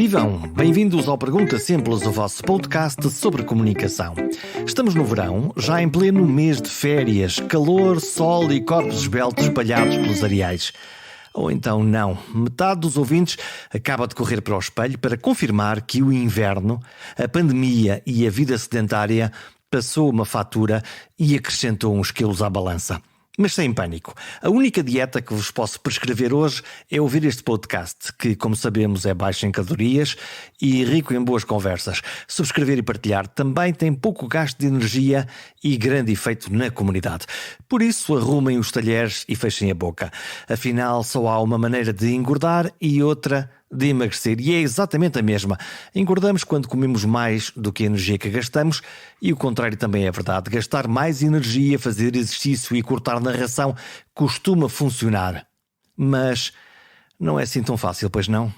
Vivam! Bem-vindos ao Pergunta Simples, o vosso podcast sobre comunicação. Estamos no verão, já em pleno mês de férias, calor, sol e corpos esbeltos espalhados pelos areais. Ou então não, metade dos ouvintes acaba de correr para o espelho para confirmar que o inverno, a pandemia e a vida sedentária passou uma fatura e acrescentou uns quilos à balança. Mas sem pânico. A única dieta que vos posso prescrever hoje é ouvir este podcast, que, como sabemos, é baixo em calorias e rico em boas conversas. Subscrever e partilhar também tem pouco gasto de energia e grande efeito na comunidade. Por isso, arrumem os talheres e fechem a boca. Afinal, só há uma maneira de engordar e outra de emagrecer, e é exatamente a mesma. Engordamos quando comemos mais do que a energia que gastamos, e o contrário também é verdade. Gastar mais energia, fazer exercício e cortar na ração costuma funcionar. Mas não é assim tão fácil, pois não?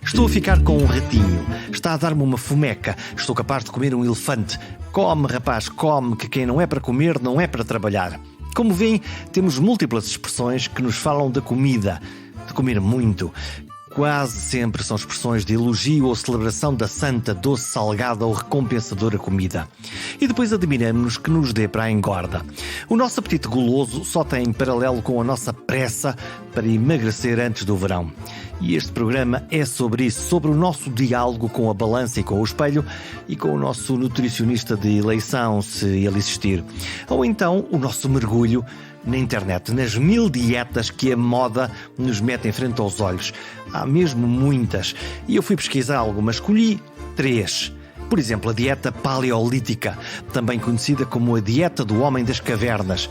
Estou a ficar com um ratinho, está a dar-me uma fomeca, estou capaz de comer um elefante. Come, rapaz, come, que quem não é para comer não é para trabalhar. Como veem, temos múltiplas expressões que nos falam da comida, de comer muito. Quase sempre são expressões de elogio ou celebração da santa, doce, salgada ou recompensadora comida. E depois admiramos-nos que nos dê para a engorda. O nosso apetite goloso só tem paralelo com a nossa pressa para emagrecer antes do verão. E este programa é sobre isso, sobre o nosso diálogo com a balança e com o espelho e com o nosso nutricionista de eleição, se ele existir. Ou então o nosso mergulho na internet, nas 1000 dietas que a moda nos mete em frente aos olhos. Há mesmo muitas. E eu fui pesquisar algumas, escolhi 3. Por exemplo, a dieta paleolítica, também conhecida como a dieta do homem das cavernas,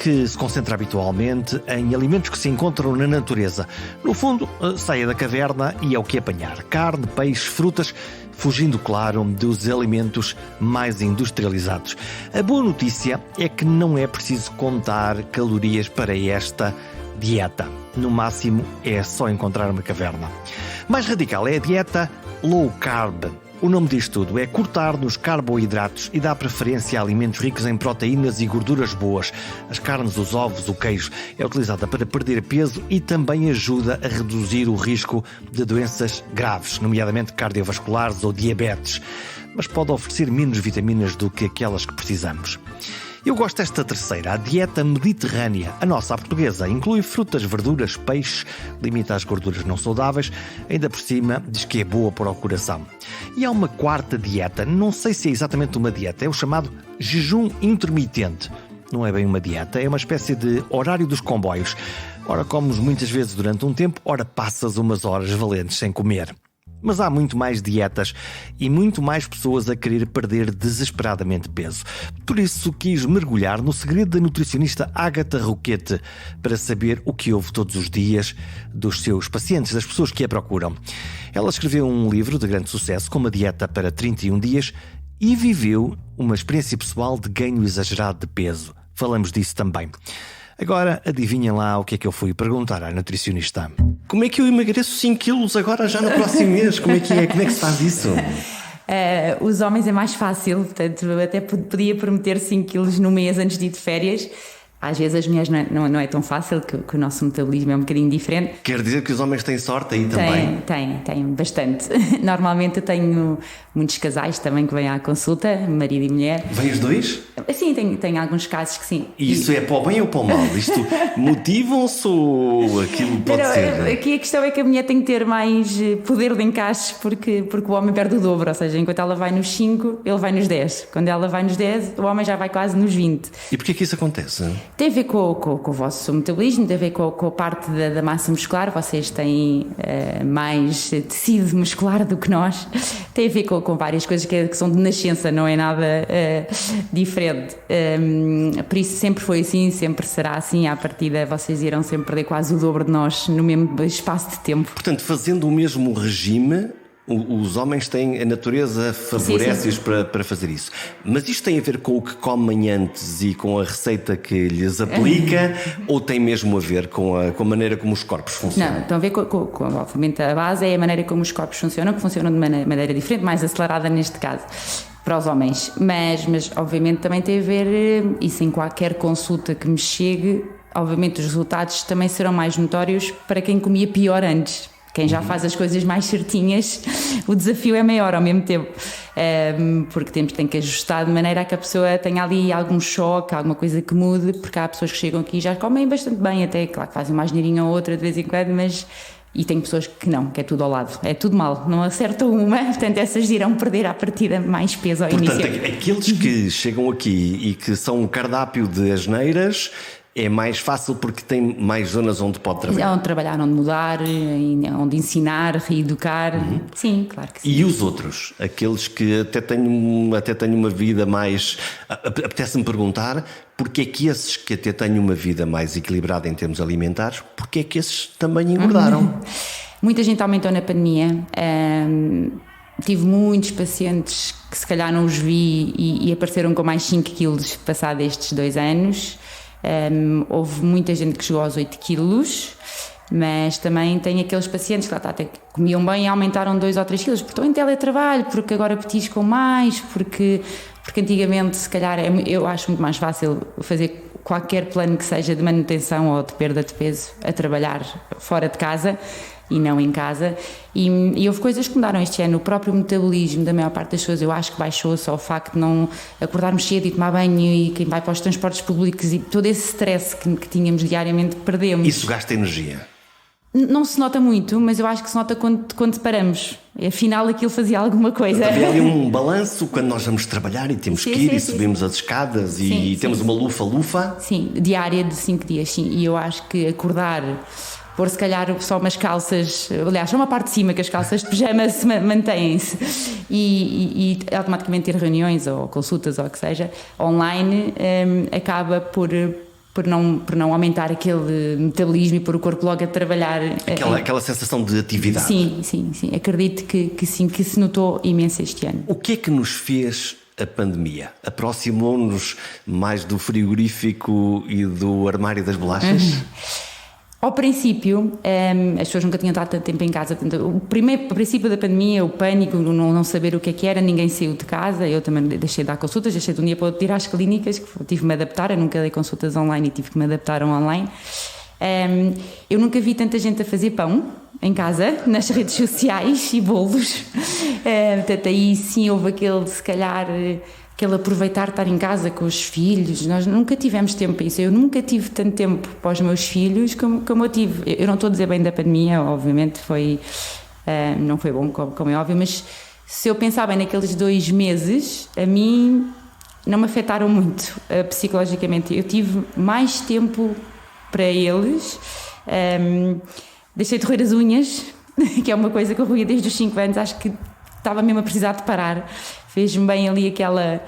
que se concentra habitualmente em alimentos que se encontram na natureza. No fundo, saia da caverna e é o que apanhar. Carne, peixe, frutas, fugindo, claro, dos alimentos mais industrializados. A boa notícia é que não é preciso contar calorias para esta dieta. No máximo, é só encontrar uma caverna. Mais radical é a dieta low carb. O nome disto tudo é cortar nos carboidratos e dar preferência a alimentos ricos em proteínas e gorduras boas. As carnes, os ovos, o queijo. É utilizada para perder peso e também ajuda a reduzir o risco de doenças graves, nomeadamente cardiovasculares ou diabetes. Mas pode oferecer menos vitaminas do que aquelas que precisamos. Eu gosto desta terceira, a dieta mediterrânea. A nossa, a portuguesa, inclui frutas, verduras, peixes, limita as gorduras não saudáveis, ainda por cima diz que é boa para o coração. E há uma quarta dieta, não sei se é exatamente uma dieta, é o chamado jejum intermitente. Não é bem uma dieta, é uma espécie de horário dos comboios. Ora comes muitas vezes durante um tempo, ora passas umas horas valentes sem comer. Mas há muito mais dietas e muito mais pessoas a querer perder desesperadamente peso. Por isso quis mergulhar no segredo da nutricionista Ágata Roquete para saber o que ouve todos os dias dos seus pacientes, das pessoas que a procuram. Ela escreveu um livro de grande sucesso com uma dieta para 31 dias e viveu uma experiência pessoal de ganho exagerado de peso. Falamos disso também. Agora, adivinhem lá o que é que eu fui perguntar à nutricionista. Como é que eu emagreço 5 quilos agora já no próximo mês? Como é que se faz isso? Os homens é mais fácil, portanto, eu até podia prometer 5 quilos no mês antes de ir de férias. Às vezes as mulheres não é tão fácil, que o nosso metabolismo é um bocadinho diferente. Quer dizer que os homens têm sorte aí também? Tem bastante. Normalmente eu tenho muitos casais também que vêm à consulta, marido e mulher. Vêm os dois? Sim, tem alguns casos que sim. E isso é para o bem ou para o mal? Isto motivam-se ou aquilo pode ser? Aqui a questão é que a mulher tem que ter mais poder de encaixe porque o homem perde o dobro, ou seja, enquanto ela vai nos 5, ele vai nos 10. Quando ela vai nos 10, o homem já vai quase nos 20. E porquê que isso acontece? Tem a ver com o vosso metabolismo, tem a ver com a parte da massa muscular. Vocês têm mais tecido muscular do que nós. Tem a ver com várias coisas que são de nascença, não é nada diferente. Por isso sempre foi assim, sempre será assim. À partida vocês irão sempre perder quase o dobro de nós no mesmo espaço de tempo. Portanto, fazendo o mesmo regime, os homens têm, a natureza favorece-os para fazer isso. Mas isto tem a ver com o que comem antes e com a receita que lhes aplica ou tem mesmo a ver com a maneira como os corpos funcionam? Não, tem a ver obviamente a base é a maneira como os corpos funcionam, que funcionam de maneira diferente, mais acelerada neste caso. para os homens, mas obviamente também tem a ver, isso em qualquer consulta que me chegue, obviamente os resultados também serão mais notórios para quem comia pior antes. Quem já faz as coisas mais certinhas, o desafio é maior ao mesmo tempo, porque tem que ajustar de maneira a que a pessoa tenha ali algum choque, alguma coisa que mude, porque há pessoas que chegam aqui e já comem bastante bem, até claro que fazem uma asneirinha ou outra de vez em quando, mas... E tem pessoas que não, que é tudo ao lado, é tudo mal, não acertam uma, portanto essas irão perder à partida mais peso ao início. Portanto, aqueles que chegam aqui e que são um cardápio de asneiras, é mais fácil porque tem mais zonas onde pode trabalhar. Onde trabalhar, onde mudar, onde ensinar, reeducar, sim, claro que sim. E os outros, aqueles que até têm uma vida mais... Apetece-me perguntar, porque é que esses que até têm uma vida mais equilibrada em termos alimentares, porque é que esses também engordaram? Muita gente aumentou na pandemia. Tive muitos pacientes que se calhar não os vi e apareceram com mais 5 quilos passado estes 2 anos. Houve muita gente que chegou aos 8 quilos, mas também tem aqueles pacientes que até comiam bem e aumentaram 2 ou 3 quilos, porque estão em teletrabalho, porque agora petiscam mais, porque antigamente se calhar eu acho muito mais fácil fazer qualquer plano que seja de manutenção ou de perda de peso a trabalhar fora de casa e não em casa, e houve coisas que mudaram este ano. O próprio metabolismo da maior parte das pessoas eu acho que baixou, só o facto de não acordarmos cedo e tomar banho, e quem vai para os transportes públicos e todo esse stress que tínhamos diariamente perdemos. Isso gasta energia? Não se nota muito, mas eu acho que se nota quando paramos. Afinal aquilo fazia alguma coisa. Havia ali um balanço quando nós vamos trabalhar e temos que ir e subimos as escadas e temos uma lufa-lufa. Sim, diária de 5 dias, sim. E eu acho que acordar, pôr se calhar só umas calças, aliás, só uma parte de cima, que as calças de pijama se mantêm-se, e automaticamente ter reuniões ou consultas ou o que seja, online, acaba por não aumentar aquele metabolismo e pôr o corpo logo a trabalhar. Aquela sensação de atividade. Sim. Acredito que sim, que se notou imenso este ano. O que é que nos fez a pandemia? Aproximou-nos mais do frigorífico e do armário das bolachas? Ao princípio, as pessoas nunca tinham estado tanto tempo em casa. O princípio da pandemia, o pânico, não saber o que era, ninguém saiu de casa. Eu também deixei de dar consultas, deixei de um dia para outro ir às clínicas, que tive que me adaptar. Eu nunca dei consultas online e tive que me adaptar ao online. Eu nunca vi tanta gente a fazer pão em casa, nas redes sociais, e bolos. Portanto, aí sim houve aquele, se calhar... aquele aproveitar de estar em casa com os filhos. Nós nunca tivemos tempo para isso. Eu nunca tive tanto tempo para os meus filhos como eu tive. Eu não estou a dizer bem da pandemia, obviamente não foi bom, como é óbvio, mas se eu pensar bem naqueles 2 meses, a mim não me afetaram muito psicologicamente. Eu tive mais tempo para eles. Deixei de roer as unhas, que é uma coisa que eu roía desde os 5 anos. Acho que estava mesmo a precisar de parar. Fez-me bem ali aquela...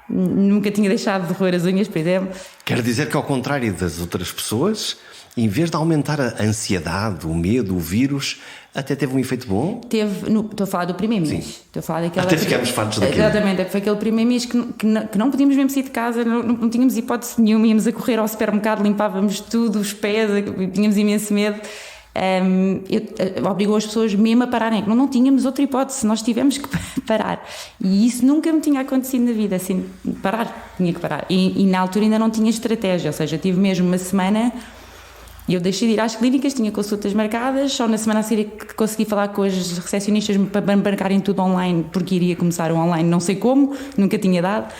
Nunca tinha deixado de roer as unhas, por exemplo. Quer dizer que, ao contrário das outras pessoas, em vez de aumentar a ansiedade, o medo, o vírus, até teve um efeito bom? Estou a falar do primeiro mês. Sim. Estou a falar daquela... Até ficámos fartos daquilo. Exatamente, foi aquele primeiro mês que não podíamos mesmo sair de casa, não tínhamos hipótese nenhuma, íamos a correr ao supermercado, limpávamos tudo, os pés, tínhamos imenso medo. Obrigou as pessoas mesmo a pararem. Não tínhamos outra hipótese, nós tivemos que parar, e isso nunca me tinha acontecido na vida, assim, tinha que parar, e na altura ainda não tinha estratégia, ou seja, tive mesmo uma semana e eu deixei de ir às clínicas, tinha consultas marcadas, só na semana a seguir que consegui falar com as recepcionistas para marcarem tudo online, porque iria começar o online, não sei como, nunca tinha dado,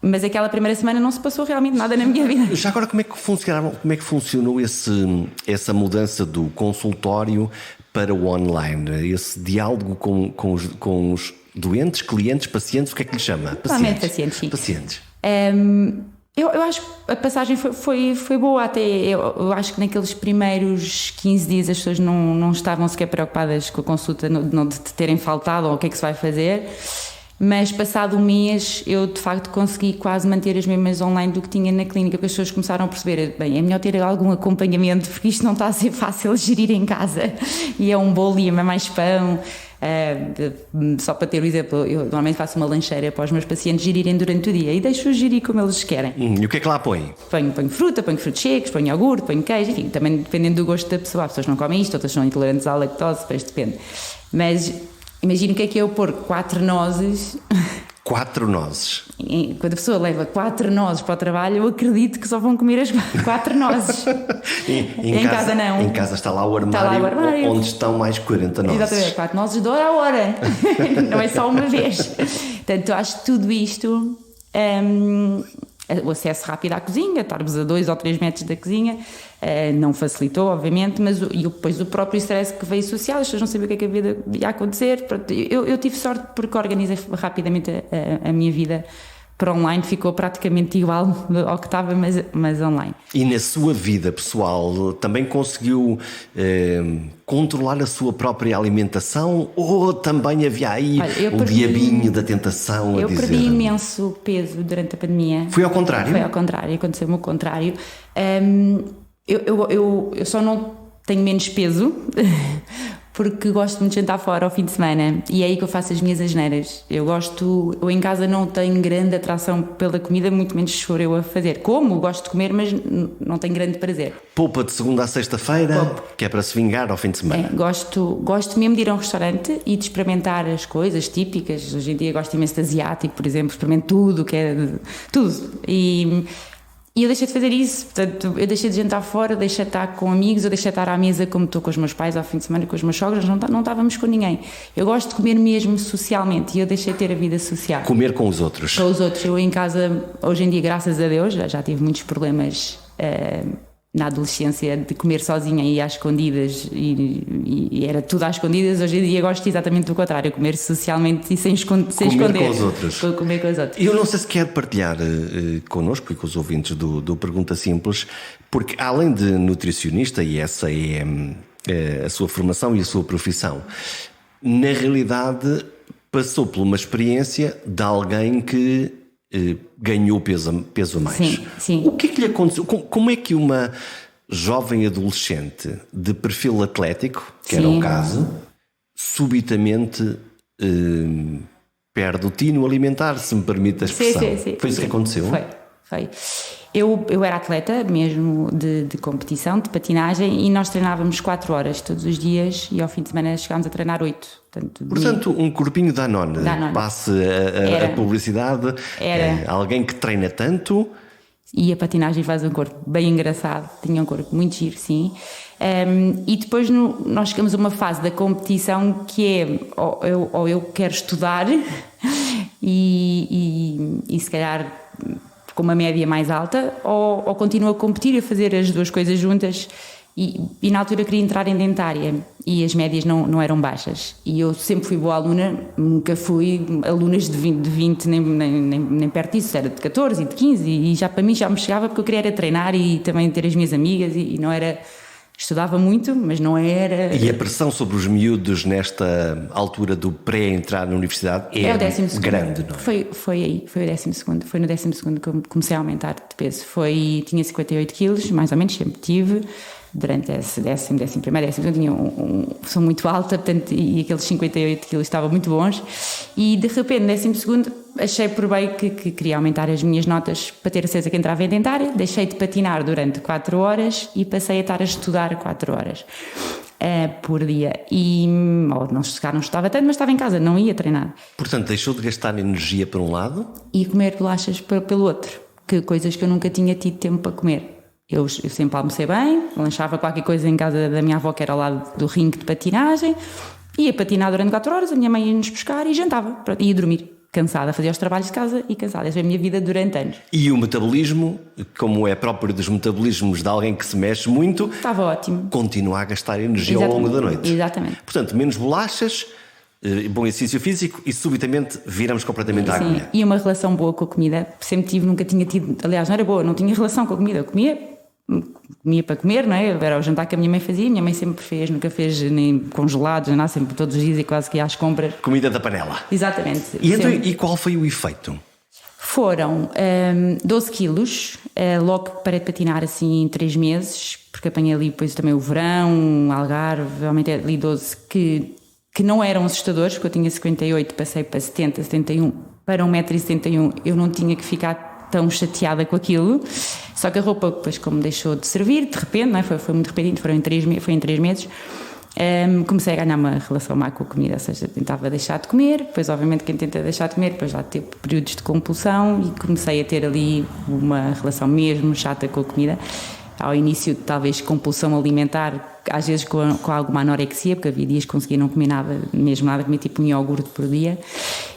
mas aquela primeira semana não se passou realmente nada na minha vida. Já agora, como é que funcionou essa mudança do consultório para o online? Esse diálogo com os doentes, clientes, pacientes, o que é que lhe chama? Pacientes, sim. Pacientes. Eu acho que a passagem foi boa até. Eu acho que naqueles primeiros 15 dias as pessoas não estavam sequer preocupadas com a consulta, de terem faltado ou o que é que se vai fazer. Mas passado um mês eu de facto consegui quase manter as mesmas online do que tinha na clínica, porque as pessoas começaram a perceber, bem, é melhor ter algum acompanhamento, porque isto não está a ser fácil gerir em casa, e é um bolo e é mais pão. Só para ter o exemplo, eu normalmente faço uma lancheira para os meus pacientes gerirem durante o dia e deixo-os gerir como eles querem. E o que é que lá põe? Ponho fruta, ponho frutos secos, ponho iogurte, ponho queijo, enfim, também dependendo do gosto da pessoa. As pessoas não comem isto, outras são intolerantes à lactose, depois depende. Mas Imagina o que é eu pôr 4 nozes. 4 nozes. Quando a pessoa leva 4 nozes para o trabalho, eu acredito que só vão comer as 4 nozes. Em casa não. Em casa está lá o armário, onde estão mais 40 nozes. Exatamente, 4 nozes de hora a hora. Não é só uma vez. Portanto, eu acho que tudo isto, o acesso rápido à cozinha, estarmos a 2 ou 3 metros da cozinha, não facilitou, obviamente, mas depois o próprio stress que veio social, as pessoas não sabiam o que é que ia acontecer. Eu tive sorte porque organizei rapidamente a minha vida para online, ficou praticamente igual ao que estava, mas online. E na sua vida pessoal também conseguiu controlar a sua própria alimentação, ou também havia aí o diabinho da tentação a dizer? Eu perdi imenso peso durante a pandemia. Foi ao contrário? Foi ao contrário, aconteceu-me o contrário. Eu só não tenho menos peso porque gosto muito de jantar fora ao fim de semana, e é aí que eu faço as minhas asneiras. Eu em casa não tenho grande atração pela comida, muito menos se for eu a fazer. Gosto de comer, mas não tenho grande prazer. Poupa de segunda a sexta-feira, que é para se vingar ao fim de semana. Gosto mesmo de ir a um restaurante e de experimentar as coisas típicas. Hoje em dia gosto imenso de asiático, por exemplo, experimento tudo, tudo. E eu deixei de fazer isso, portanto, eu deixei de jantar fora, deixei de estar com amigos, eu deixei de estar à mesa como estou com os meus pais ao fim de semana, com os meus sogros, não estávamos com ninguém. Eu gosto de comer mesmo socialmente, e eu deixei de ter a vida social. Comer com os outros. Com os outros. Eu em casa, hoje em dia, graças a Deus, já tive muitos problemas na adolescência de comer sozinha e às escondidas, e era tudo às escondidas. Hoje em dia gosto exatamente do contrário, comer socialmente e sem esconder. Comer com os outros. Comer com os outros. Eu não sei se quer partilhar connosco e com os ouvintes do Pergunta Simples, porque além de nutricionista, e essa é a sua formação e a sua profissão, na realidade passou por uma experiência de alguém que ganhou peso a mais. Sim. O que é que lhe aconteceu? Como é que uma jovem adolescente de perfil atlético, que era o caso, subitamente perde o tino alimentar, se me permite a expressão? Sim. Foi isso que aconteceu? Foi. Eu era atleta mesmo de competição, de patinagem, e nós treinávamos 4 horas todos os dias, e ao fim de semana chegámos a treinar 8. Portanto, um corpinho Danone. Passe a publicidade. Era. Alguém que treina tanto. E a patinagem faz um corpo bem engraçado, tinha um corpo muito giro, sim. E depois nós chegamos a uma fase da competição que é ou eu quero estudar e se calhar com uma média mais alta, ou continuo a competir e a fazer as duas coisas juntas. E na altura queria entrar em dentária e as médias não eram baixas, e eu sempre fui boa aluna, nunca fui alunas de 20 nem perto disso, era de 14 e de 15, e já para mim já me chegava, porque eu queria era treinar e também ter as minhas amigas, e não era... Estudava muito, mas não era... E a pressão sobre os miúdos nesta altura do pré-entrar na universidade é o 12º. Grande, não é? Foi aí, foi o 12º. Foi no 12º que eu comecei a aumentar de peso. Tinha 58 quilos, mais ou menos, sempre tive. Durante esse 11º, 12º, sou muito alta, portanto, e aqueles 58 quilos estavam muito bons. E de repente, no 12º, achei por bem que queria aumentar as minhas notas para ter a certeza que entrava em dentária. Deixei de patinar durante 4 horas e passei a estar a estudar 4 horas por dia. E não estudava tanto, mas estava em casa, não ia treinar. Portanto, deixou de gastar energia por um lado? E comer bolachas pelo outro, coisas que eu nunca tinha tido tempo para comer. Eu sempre almocei bem, lanchava qualquer coisa em casa da minha avó, que era ao lado do ringue de patinagem, ia patinar durante 4 horas, a minha mãe ia-nos buscar e jantava, ia dormir, cansada, fazia os trabalhos de casa e cansada. Essa foi a minha vida durante anos. E o metabolismo, como é próprio dos metabolismos de alguém que se mexe muito, estava ótimo. Continua a gastar energia ao longo da noite. Exatamente. Portanto, menos bolachas, bom exercício físico, e subitamente viramos completamente à agulha. E uma relação boa com a comida, sempre tive, nunca tinha tido, aliás, não era boa, não tinha relação com a comida, eu comia para comer, não é? Era o jantar que a minha mãe fazia, minha mãe sempre fez, nunca fez nem congelados, nem nada, sempre todos os dias e quase que ia às compras. Comida da panela. Exatamente. E qual foi o efeito? Foram 12 quilos, logo que parei de patinar assim em 3 meses, porque apanhei ali depois também o verão, Algarve, aumentei ali 12 que não eram assustadores, porque eu tinha 58, passei para 70, 71, para 1,71 m eu não tinha que ficar tão chateada com aquilo, só que a roupa depois, como deixou de servir de repente, não é? Foi muito repentino, foi em 3 meses, Comecei a ganhar uma relação má com a comida, ou seja, tentava deixar de comer, depois obviamente quem tenta deixar de comer, depois já teve períodos de compulsão e comecei a ter ali uma relação mesmo chata com a comida. Ao início talvez compulsão alimentar, às vezes com alguma anorexia, porque havia dias que conseguia não comer nada, mesmo nada, comia tipo um iogurte por dia,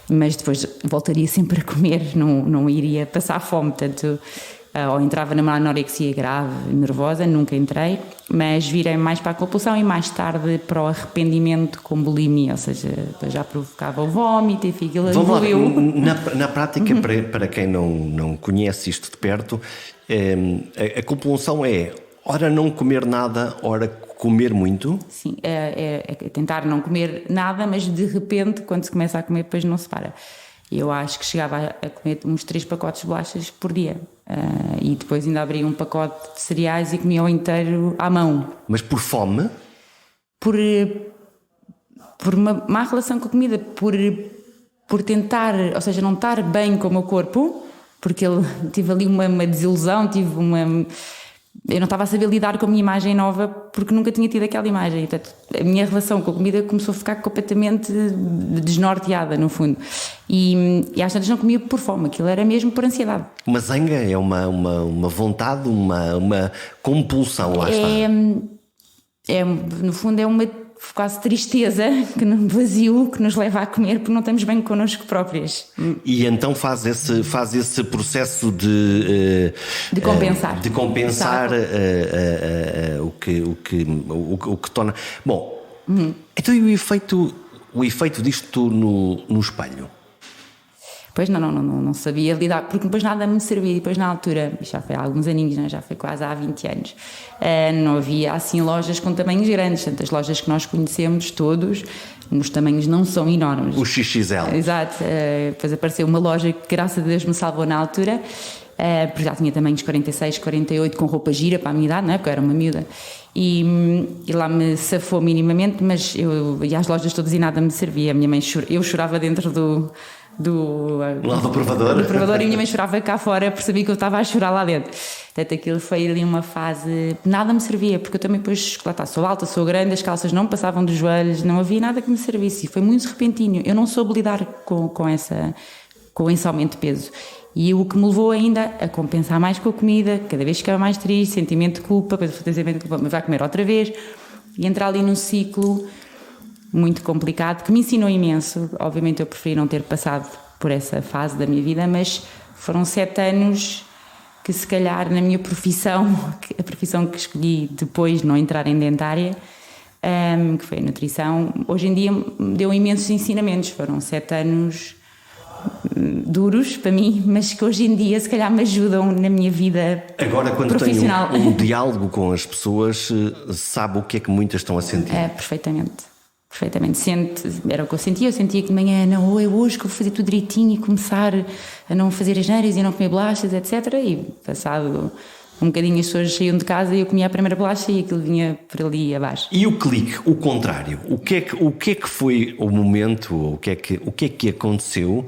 mas depois voltaria sempre a comer, não iria passar fome, portanto, ou entrava numa anorexia grave, nervosa, nunca entrei, mas virei mais para a compulsão e mais tarde para o arrependimento com bulimia, ou seja, já provocava o vómito e aquilo evoluiu. Na prática, para quem não conhece isto de perto, a compulsão é ora não comer nada, ora comer muito? Sim, é tentar não comer nada, mas de repente, quando se começa a comer, depois não se para. Eu acho que chegava a comer uns 3 pacotes de bolachas por dia. E depois ainda abria um pacote de cereais e comia o inteiro à mão. Mas por fome? Por uma má relação com a comida, por tentar, ou seja, não estar bem com o meu corpo, porque tive ali uma desilusão, eu não estava a saber lidar com a minha imagem nova porque nunca tinha tido aquela imagem. Portanto, a minha relação com a comida começou a ficar completamente desnorteada, no fundo. E às tantas não comia por fome, aquilo era mesmo por ansiedade. Uma zanga é uma vontade, uma compulsão, lá está. No fundo é uma quase tristeza, vazio, que nos leva a comer porque não estamos bem connosco próprias. E então faz esse processo de compensar. De compensar o que torna. Bom, então e o efeito disto no espelho? Pois não sabia lidar, porque depois nada me servia. E depois na altura, já foi há alguns aninhos, né? Já foi quase há 20 anos, não havia assim lojas com tamanhos grandes. Portanto, as lojas que nós conhecemos todos, nos tamanhos não são enormes. O XXL. Exato. Depois apareceu uma loja que graças a Deus me salvou na altura, porque já tinha tamanhos 46, 48, com roupa gira para a minha idade, não é? Porque eu era uma miúda. E lá me safou minimamente, mas eu ia às lojas todas e nada me servia. A minha mãe eu chorava dentro do provador e a minha mãe chorava cá fora, percebi que eu estava a chorar lá dentro. Portanto, aquilo foi ali uma fase, nada me servia, porque eu também depois, lá está, sou alta, sou grande, as calças não me passavam dos joelhos, não havia nada que me servisse, e foi muito repentino. Eu não soube lidar com esse aumento de peso, e o que me levou ainda a compensar mais com a comida, cada vez ficava mais triste, sentimento de culpa, mas vai comer outra vez, e entrar ali num ciclo muito complicado, que me ensinou imenso. Obviamente eu preferi não ter passado por essa fase da minha vida, mas foram 7 anos que se calhar na minha profissão, a profissão que escolhi depois de não entrar em dentária, que foi a nutrição, hoje em dia me deu imensos ensinamentos. Foram 7 anos duros para mim, mas que hoje em dia se calhar me ajudam na minha vida agora, quando profissional. Tem um diálogo com as pessoas, sabe o que é que muitas estão a sentir? Perfeitamente. Era o que eu sentia que de manhã, não, é hoje que eu vou fazer tudo direitinho e começar a não fazer asneiras e a não comer bolachas, etc. E passado um bocadinho as pessoas saíam de casa e eu comia a primeira bolacha e aquilo vinha por ali abaixo. E o clique, o contrário, o que é que foi o momento, o que é que aconteceu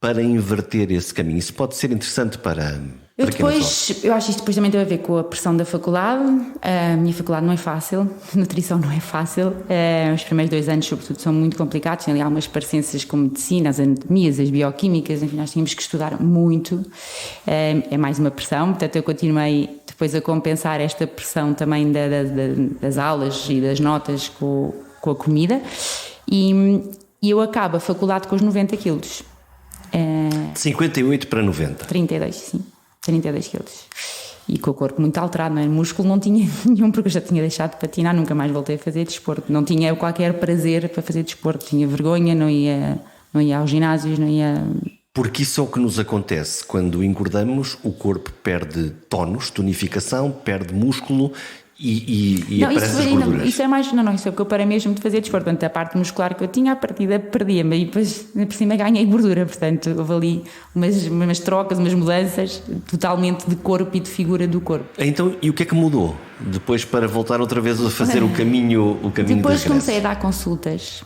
para inverter esse caminho? Isso pode ser interessante para eu acho que isto depois também tem a ver com a pressão da faculdade. A minha faculdade não é fácil, nutrição não é fácil. Os primeiros 2 anos, sobretudo, são muito complicados. Tem ali algumas parecências com medicina, as anatomias, as bioquímicas, enfim, nós tínhamos que estudar muito. É mais uma pressão, portanto, eu continuei depois a compensar esta pressão também das aulas e das notas com a comida. E eu acabo a faculdade com os 90 quilos. De 58 para 90? 32, sim. 32 quilos. E com o corpo muito alterado, não é? Músculo não tinha nenhum, porque eu já tinha deixado de patinar, nunca mais voltei a fazer desporto. Não tinha qualquer prazer para fazer desporto, tinha vergonha, não ia aos ginásios, não ia... Porque isso é o que nos acontece. Quando engordamos, o corpo perde tónus, tonificação, perde músculo e aparecem as gorduras. Isso é mais... Não, isso é porque eu parei mesmo de fazer desporto. Portanto, a parte muscular que eu tinha, a partida perdia-me e depois, por cima, ganhei gordura. Portanto, houve ali umas trocas, umas mudanças totalmente de corpo e de figura do corpo. Então, e o que é que mudou depois para voltar outra vez a fazer o caminho depois comecei a dar consultas.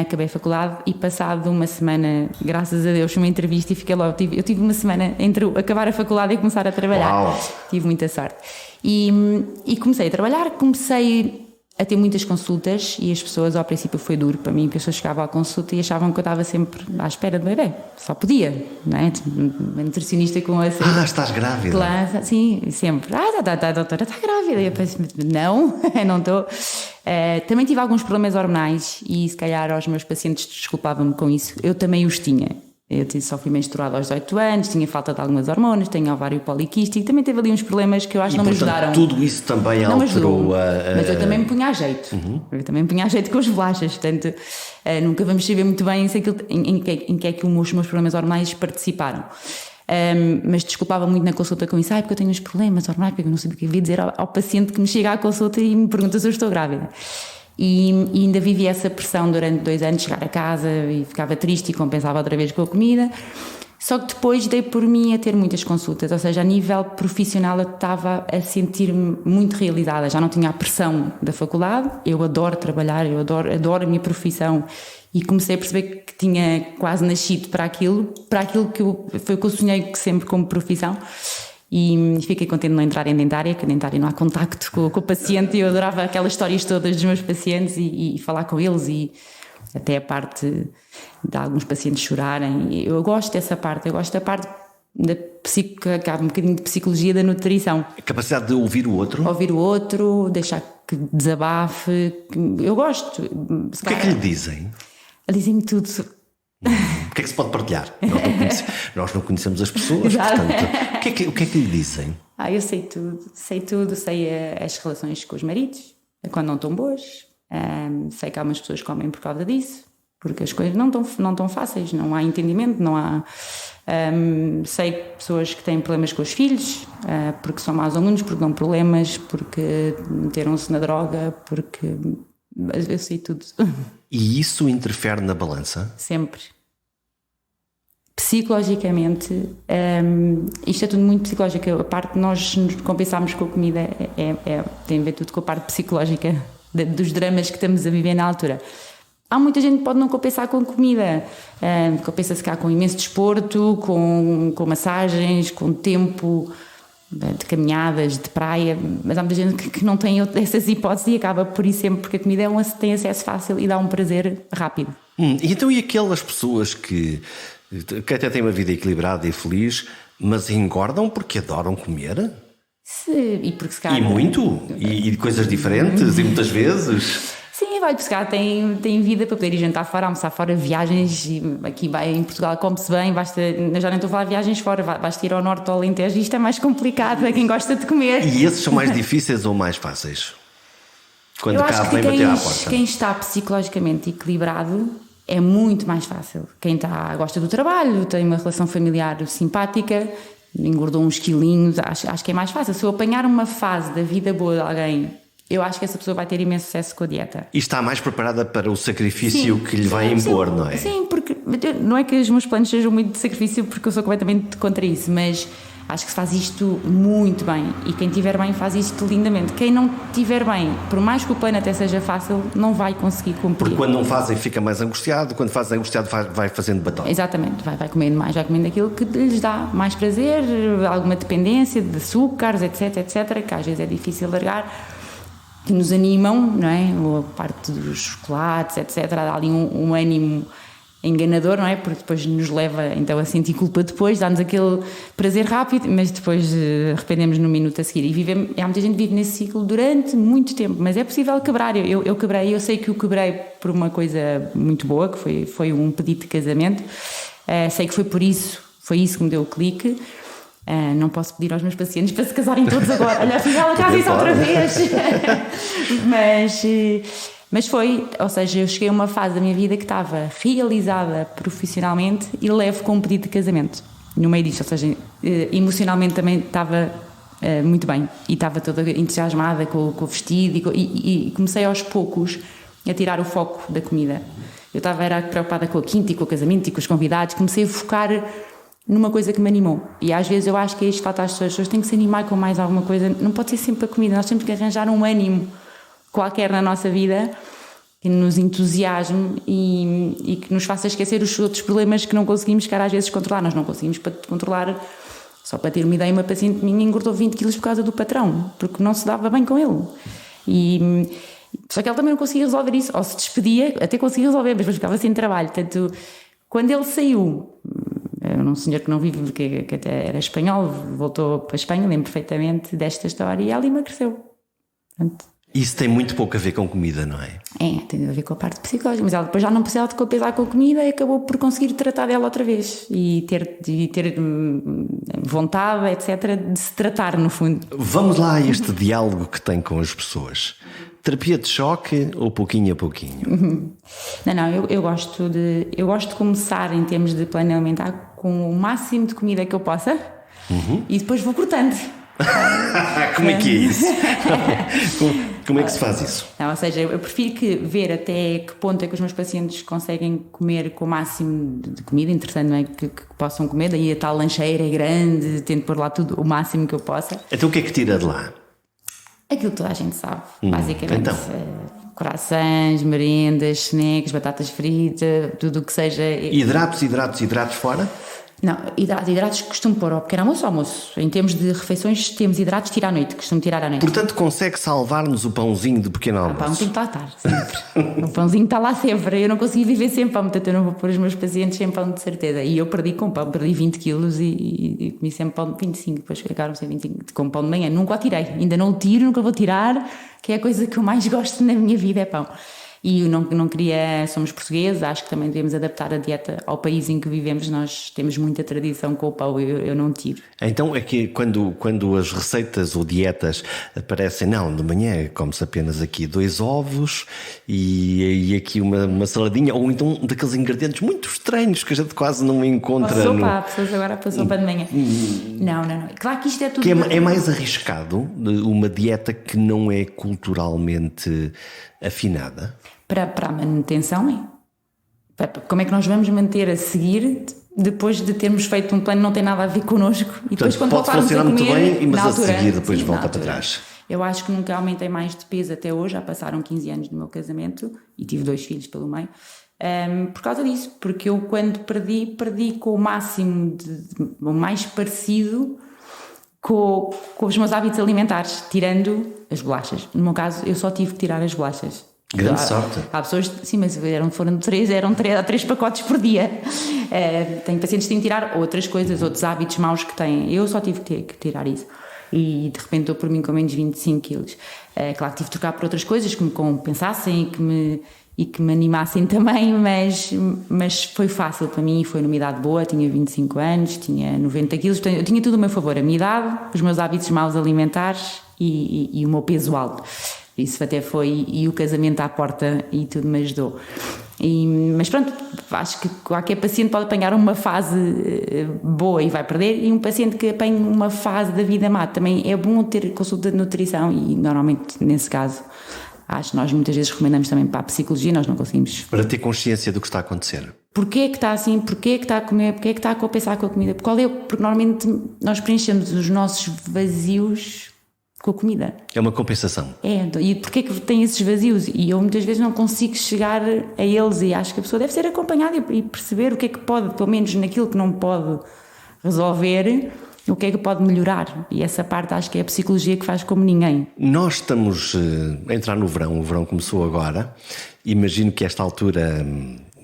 Acabei a faculdade e passado uma semana, graças a Deus, uma entrevista e fiquei logo. Eu tive uma semana entre acabar a faculdade e começar a trabalhar. Uau. Tive muita sorte. E comecei a trabalhar, comecei a ter muitas consultas e as pessoas, ao princípio foi duro para mim, porque as pessoas chegavam à consulta e achavam que eu estava sempre à espera do bebê, só podia, não é? Uma nutricionista com a... estás grávida? Claro, sim, sempre. A doutora está grávida. E eu pensei, não, não estou. Também tive alguns problemas hormonais e se calhar aos meus pacientes desculpava-me com isso, eu também os tinha. Eu só fui menstruada aos 18 anos, tinha falta de algumas hormonas, tenho ovário poliquístico, também teve ali uns problemas que eu acho que não me ajudaram. Tudo isso também não alterou Mas eu também me punha a jeito. Eu também me punha a jeito com as bolachas, portanto, nunca vamos saber muito bem em que é que os meus problemas hormonais participaram. Mas desculpava muito na consulta com isso, porque eu tenho uns problemas hormonais, porque eu não sei o que havia dizer ao paciente que me chega à consulta e me pergunta se eu estou grávida. E ainda vivi essa pressão durante 2 anos, chegar a casa e ficava triste e compensava outra vez com a comida. Só que depois dei por mim a ter muitas consultas, ou seja, a nível profissional eu estava a sentir-me muito realizada, já não tinha a pressão da faculdade, eu adoro trabalhar, eu adoro a minha profissão e comecei a perceber que tinha quase nascido para aquilo que foi o que eu sonhei sempre como profissão. E fiquei contente de não entrar em dentária, porque a dentária não há contacto com o paciente e eu adorava aquelas histórias todas dos meus pacientes e falar com eles e até a parte de alguns pacientes chorarem. Eu gosto dessa parte, eu gosto da parte da que há um bocadinho de psicologia da nutrição. A capacidade de ouvir o outro? Ouvir o outro, deixar que desabafe, eu gosto. O que é que lhe dizem? Dizem-me tudo. O que é que se pode partilhar? Nós não conhecemos as pessoas, portanto, o que é que lhe dizem? Eu sei tudo, sei as relações com os maridos, quando não estão boas, sei que há umas pessoas que comem por causa disso, porque as coisas não estão fáceis, não há entendimento, não há... sei pessoas que têm problemas com os filhos, porque são maus alunos, porque dão problemas, porque meteram-se na droga, porque... Eu sei tudo. E isso interfere na balança? Sempre. Psicologicamente, isto é tudo muito psicológico. A parte de nós nos compensarmos com a comida tem a ver tudo com a parte psicológica dos dramas que estamos a viver na altura. Há muita gente que pode não compensar com comida, compensa-se cá com imenso desporto, com massagens, com tempo de caminhadas, de praia, mas há muita gente que não tem essas hipóteses e acaba por ir sempre, porque a comida tem acesso fácil e dá um prazer rápido. Então e aquelas pessoas que até têm uma vida equilibrada e feliz, mas engordam porque adoram comer? E porque se calhar... E muito? E de coisas diferentes? E muitas vezes? Sim, vai buscar, tem vida para poder ir jantar fora, almoçar fora, viagens, e aqui em Portugal come-se bem, eu já nem estou a falar de viagens fora, basta ir ao norte ou ao Alentejo, isto é mais complicado para quem gosta de comer. E esses são mais difíceis ou mais fáceis? Quando cá vem bater à porta. Quem está psicologicamente equilibrado é muito mais fácil. Quem gosta do trabalho, tem uma relação familiar simpática, engordou uns quilinhos, acho que é mais fácil. Se eu apanhar uma fase da vida boa de alguém, eu acho que essa pessoa vai ter imenso sucesso com a dieta. E está mais preparada para o sacrifício que lhe vai impor, não é? Sim, porque não é que os meus planos sejam muito de sacrifício, porque eu sou completamente contra isso, mas acho que se faz isto muito bem. E quem estiver bem faz isto lindamente. Quem não estiver bem, por mais que o plano até seja fácil, não vai conseguir cumprir. Porque quando não fazem fica mais angustiado, quando fazem angustiado vai fazendo batota. Exatamente, vai comendo mais, vai comendo aquilo que lhes dá mais prazer, alguma dependência de açúcares, etc, que às vezes é difícil largar, que nos animam, não é? A parte dos chocolates, etc. Dá ali um ânimo enganador, não é? Porque depois nos leva então a sentir culpa depois, dá-nos aquele prazer rápido, mas depois arrependemos no minuto a seguir. Há muita gente que vive nesse ciclo durante muito tempo, mas é possível quebrar. Eu quebrei, eu sei que o quebrei por uma coisa muito boa, que foi um pedido de casamento. Sei que foi isso que me deu o clique. Não posso pedir aos meus pacientes para se casarem todos agora. Olha, afinal, acaba isso outra vez. Mas foi, ou seja, eu cheguei a uma fase da minha vida que estava realizada profissionalmente e levo com um pedido de casamento no meio disto, ou seja, emocionalmente também estava muito bem e estava toda entusiasmada com o vestido e comecei aos poucos a tirar o foco da comida. Eu era preocupada com a quinta e com o casamento e com os convidados, comecei a focar numa coisa que me animou. E às vezes eu acho que é isto que falta às pessoas. As pessoas têm que se animar com mais alguma coisa. Não pode ser sempre a comida. Nós temos que arranjar um ânimo qualquer na nossa vida que nos entusiasme e que nos faça esquecer os outros problemas que não conseguimos, que às vezes, controlar. Nós não conseguimos controlar. Só para ter uma ideia, uma paciente minha engordou 20 quilos por causa do patrão, porque não se dava bem com ele. E Só que ele também não conseguia resolver isso, ou se despedia, até conseguia resolver, mas depois ficava sem trabalho. Portanto, quando ele saiu, era um senhor que não vive, que até era espanhol, voltou para a Espanha, lembro perfeitamente desta história, e ela emagreceu. Portanto, isso tem muito pouco a ver com comida, não é? Tem a ver com a parte psicológica, mas ela depois já não precisava de compensar com a comida e acabou por conseguir tratar dela outra vez e ter vontade, etc., de se tratar, no fundo. Vamos lá a este diálogo que tem com as pessoas. Terapia de choque ou pouquinho a pouquinho? Não, eu gosto de começar em termos de plano alimentar com o máximo de comida que eu possa e depois vou cortando. Como é que é isso? Como é que se faz isso? Não, ou seja, eu prefiro ver até que ponto é que os meus pacientes conseguem comer com o máximo de comida, interessante, não é? Que possam comer, daí a tal lancheira é grande, tento pôr lá tudo o máximo que eu possa. Então o que é que tira de lá? Aquilo que toda a gente sabe, basicamente. Então. Croissants, merendas, snacks, batatas fritas, tudo o que seja. Hidratos fora? Não, hidratos costumo pôr ao pequeno almoço. Em termos de refeições, temos hidratos, tiro à noite, costumo tirar à noite. Portanto, consegue salvar-nos o pãozinho de pequeno almoço? O pão tem que lá estar, sempre. O pãozinho está lá sempre. Eu não consegui viver sem pão, portanto eu não vou pôr os meus pacientes sem pão, de certeza. E eu perdi com pão, perdi 20 quilos e comi sempre pão de 25, depois ficaram sem 25, com pão de manhã. Nunca o tirei, ainda não o tiro, nunca vou tirar, que é a coisa que eu mais gosto na minha vida, é pão. E eu não queria, somos portugueses, acho que também devemos adaptar a dieta ao país em que vivemos, nós temos muita tradição com o pão, eu não tiro. Então é que quando as receitas ou dietas aparecem, não, de manhã come-se apenas aqui 2 ovos e aqui uma saladinha, ou então daqueles ingredientes muito estranhos que a gente quase não encontra. Sopa, pessoas agora para sopa de manhã. Não. Claro que isto é tudo... Que é mais arriscado uma dieta que não é culturalmente afinada? Para a manutenção, é. Como é que nós vamos manter a seguir depois de termos feito um plano que não tem nada a ver connosco? E depois, portanto, quando pode funcionar muito bem, mas altura, a seguir depois sim, volta para trás. Eu acho que nunca aumentei mais de peso até hoje, já passaram 15 anos do meu casamento e tive 2 filhos pelo meio. Por causa disso, porque eu quando perdi com o máximo, o mais parecido com os meus hábitos alimentares, tirando as bolachas. No meu caso, eu só tive que tirar as bolachas. Grande sorte. Há pessoas, sim, mas foram 3 pacotes por dia. Tenho pacientes que têm que tirar outras coisas, outros hábitos maus que têm. Eu só tive que tirar isso. E de repente estou por mim com menos 25 quilos. Claro que tive de trocar por outras coisas que me compensassem e que me animassem também, mas foi fácil para mim, foi numa idade boa, tinha 25 anos, tinha 90 quilos, eu tinha tudo a meu favor, a minha idade, os meus hábitos maus alimentares e o meu peso alto. Isso até foi, e o casamento à porta e tudo me ajudou. Mas pronto, acho que qualquer paciente pode apanhar uma fase boa e vai perder, e um paciente que apanha uma fase da vida má também é bom ter consulta de nutrição, e normalmente nesse caso acho que nós muitas vezes recomendamos também para a psicologia, nós não conseguimos. Para ter consciência do que está a acontecer. Porquê é que está assim? Porquê é que está a comer? Porquê é que está a compensar com a comida? Porque normalmente nós preenchemos os nossos vazios com a comida. É uma compensação. E porquê que tem esses vazios? E eu muitas vezes não consigo chegar a eles, e acho que a pessoa deve ser acompanhada e perceber o que é que pode, pelo menos naquilo que não pode resolver, o que é que pode melhorar. E essa parte acho que é a psicologia que faz como ninguém. Nós estamos a entrar no verão, o verão começou agora. Imagino que esta altura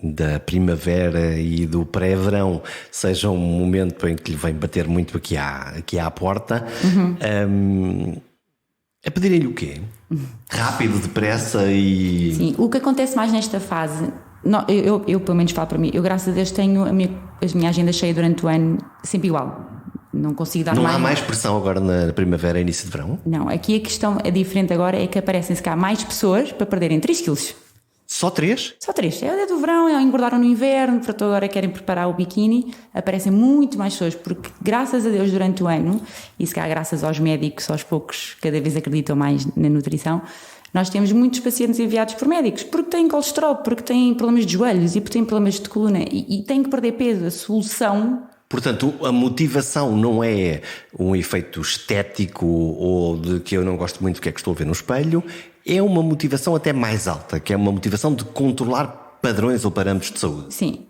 da primavera e do pré-verão seja um momento em que lhe vem bater muito aqui à porta. A pedirem-lhe o quê? Rápido, depressa e... Sim, o que acontece mais nesta fase, eu pelo menos falo para mim, eu graças a Deus tenho a minha agenda cheia durante o ano, sempre igual. Não consigo dar mais. Não há mais pressão agora na primavera e início de verão? Não, aqui a questão diferente agora é que aparecem-se cá mais pessoas para perderem 3 quilos. Só 3? Só 3. É o dia do verão, engordaram no inverno, portanto agora querem preparar o biquíni. Aparecem muito mais pessoas, porque graças a Deus durante o ano, e se calhar graças aos médicos, aos poucos, cada vez acreditam mais na nutrição, nós temos muitos pacientes enviados por médicos, porque têm colesterol, porque têm problemas de joelhos e porque têm problemas de coluna e têm que perder peso. A solução... Portanto, a motivação não é um efeito estético ou de que eu não gosto muito do que é que estou a ver no espelho, é uma motivação até mais alta, que é uma motivação de controlar padrões ou parâmetros de saúde. Sim,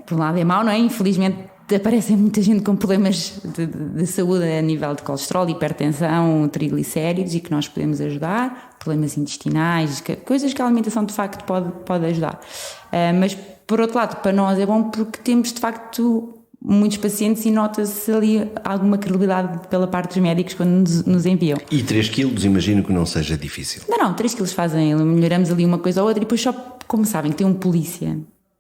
por um lado é mau, não é? Infelizmente aparecem muita gente com problemas de saúde a nível de colesterol, hipertensão, triglicéridos, e que nós podemos ajudar, problemas intestinais, coisas que a alimentação de facto pode ajudar. Mas por outro lado, para nós é bom porque temos de facto muitos pacientes e nota-se ali alguma credibilidade pela parte dos médicos quando nos enviam. E 3 quilos imagino que não seja difícil. Não, 3 quilos fazem, melhoramos ali uma coisa ou outra, e depois só, como sabem, que tem um polícia.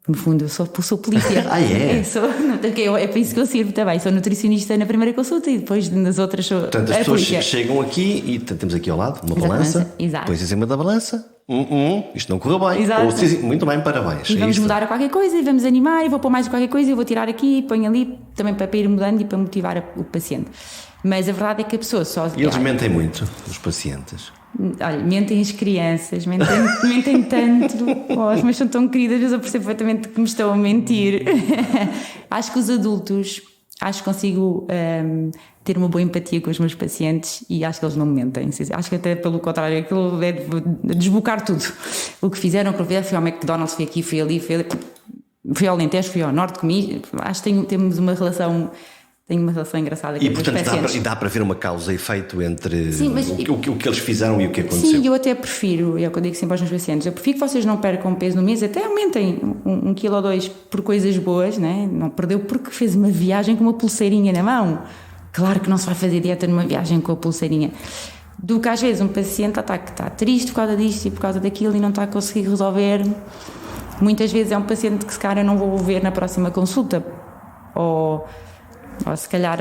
No fundo, eu sou polícia. Ah, é? É para isso que eu sirvo também. Sou nutricionista na primeira consulta e depois nas outras sou. Portanto, as pessoas chegam aqui e temos aqui ao lado uma balança. Exato. Depois em cima da balança, isto não correu bem. Exato. Ou, sim, muito bem, parabéns. E vamos mudar a qualquer coisa, e vamos animar, e vou pôr mais qualquer coisa, e vou tirar aqui, e ponho ali, também para ir mudando e para motivar o paciente. Mas a verdade é que a pessoa só. E eles mentem muito, os pacientes. Olha, mentem as crianças, mentem tanto, mas são tão queridas, mas eu percebo perfeitamente que me estão a mentir. Acho que os adultos, acho que consigo ter uma boa empatia com os meus pacientes, e acho que eles não me mentem. Acho que até pelo contrário, aquilo é de desbocar tudo. O que fizeram, fui ao McDonald's, fui aqui, fui ali, fui ao Alentejo, fui ao Norte, comi. Acho que temos uma relação. Tenho uma relação engraçada com os pacientes. E portanto dá para ver uma causa e efeito entre sim, mas o que eles fizeram e o que aconteceu. Sim, eu até prefiro, é o que eu digo sempre aos meus pacientes, eu prefiro que vocês não percam peso no mês, até aumentem 1 quilo ou 2 por coisas boas, né? Não perdeu porque fez uma viagem com uma pulseirinha na mão. Claro que não se vai fazer dieta numa viagem com a pulseirinha. Do que às vezes um paciente está triste por causa disto e por causa daquilo e não está a conseguir resolver. Muitas vezes é um paciente que se calhar eu não vou ver na próxima consulta, ou se calhar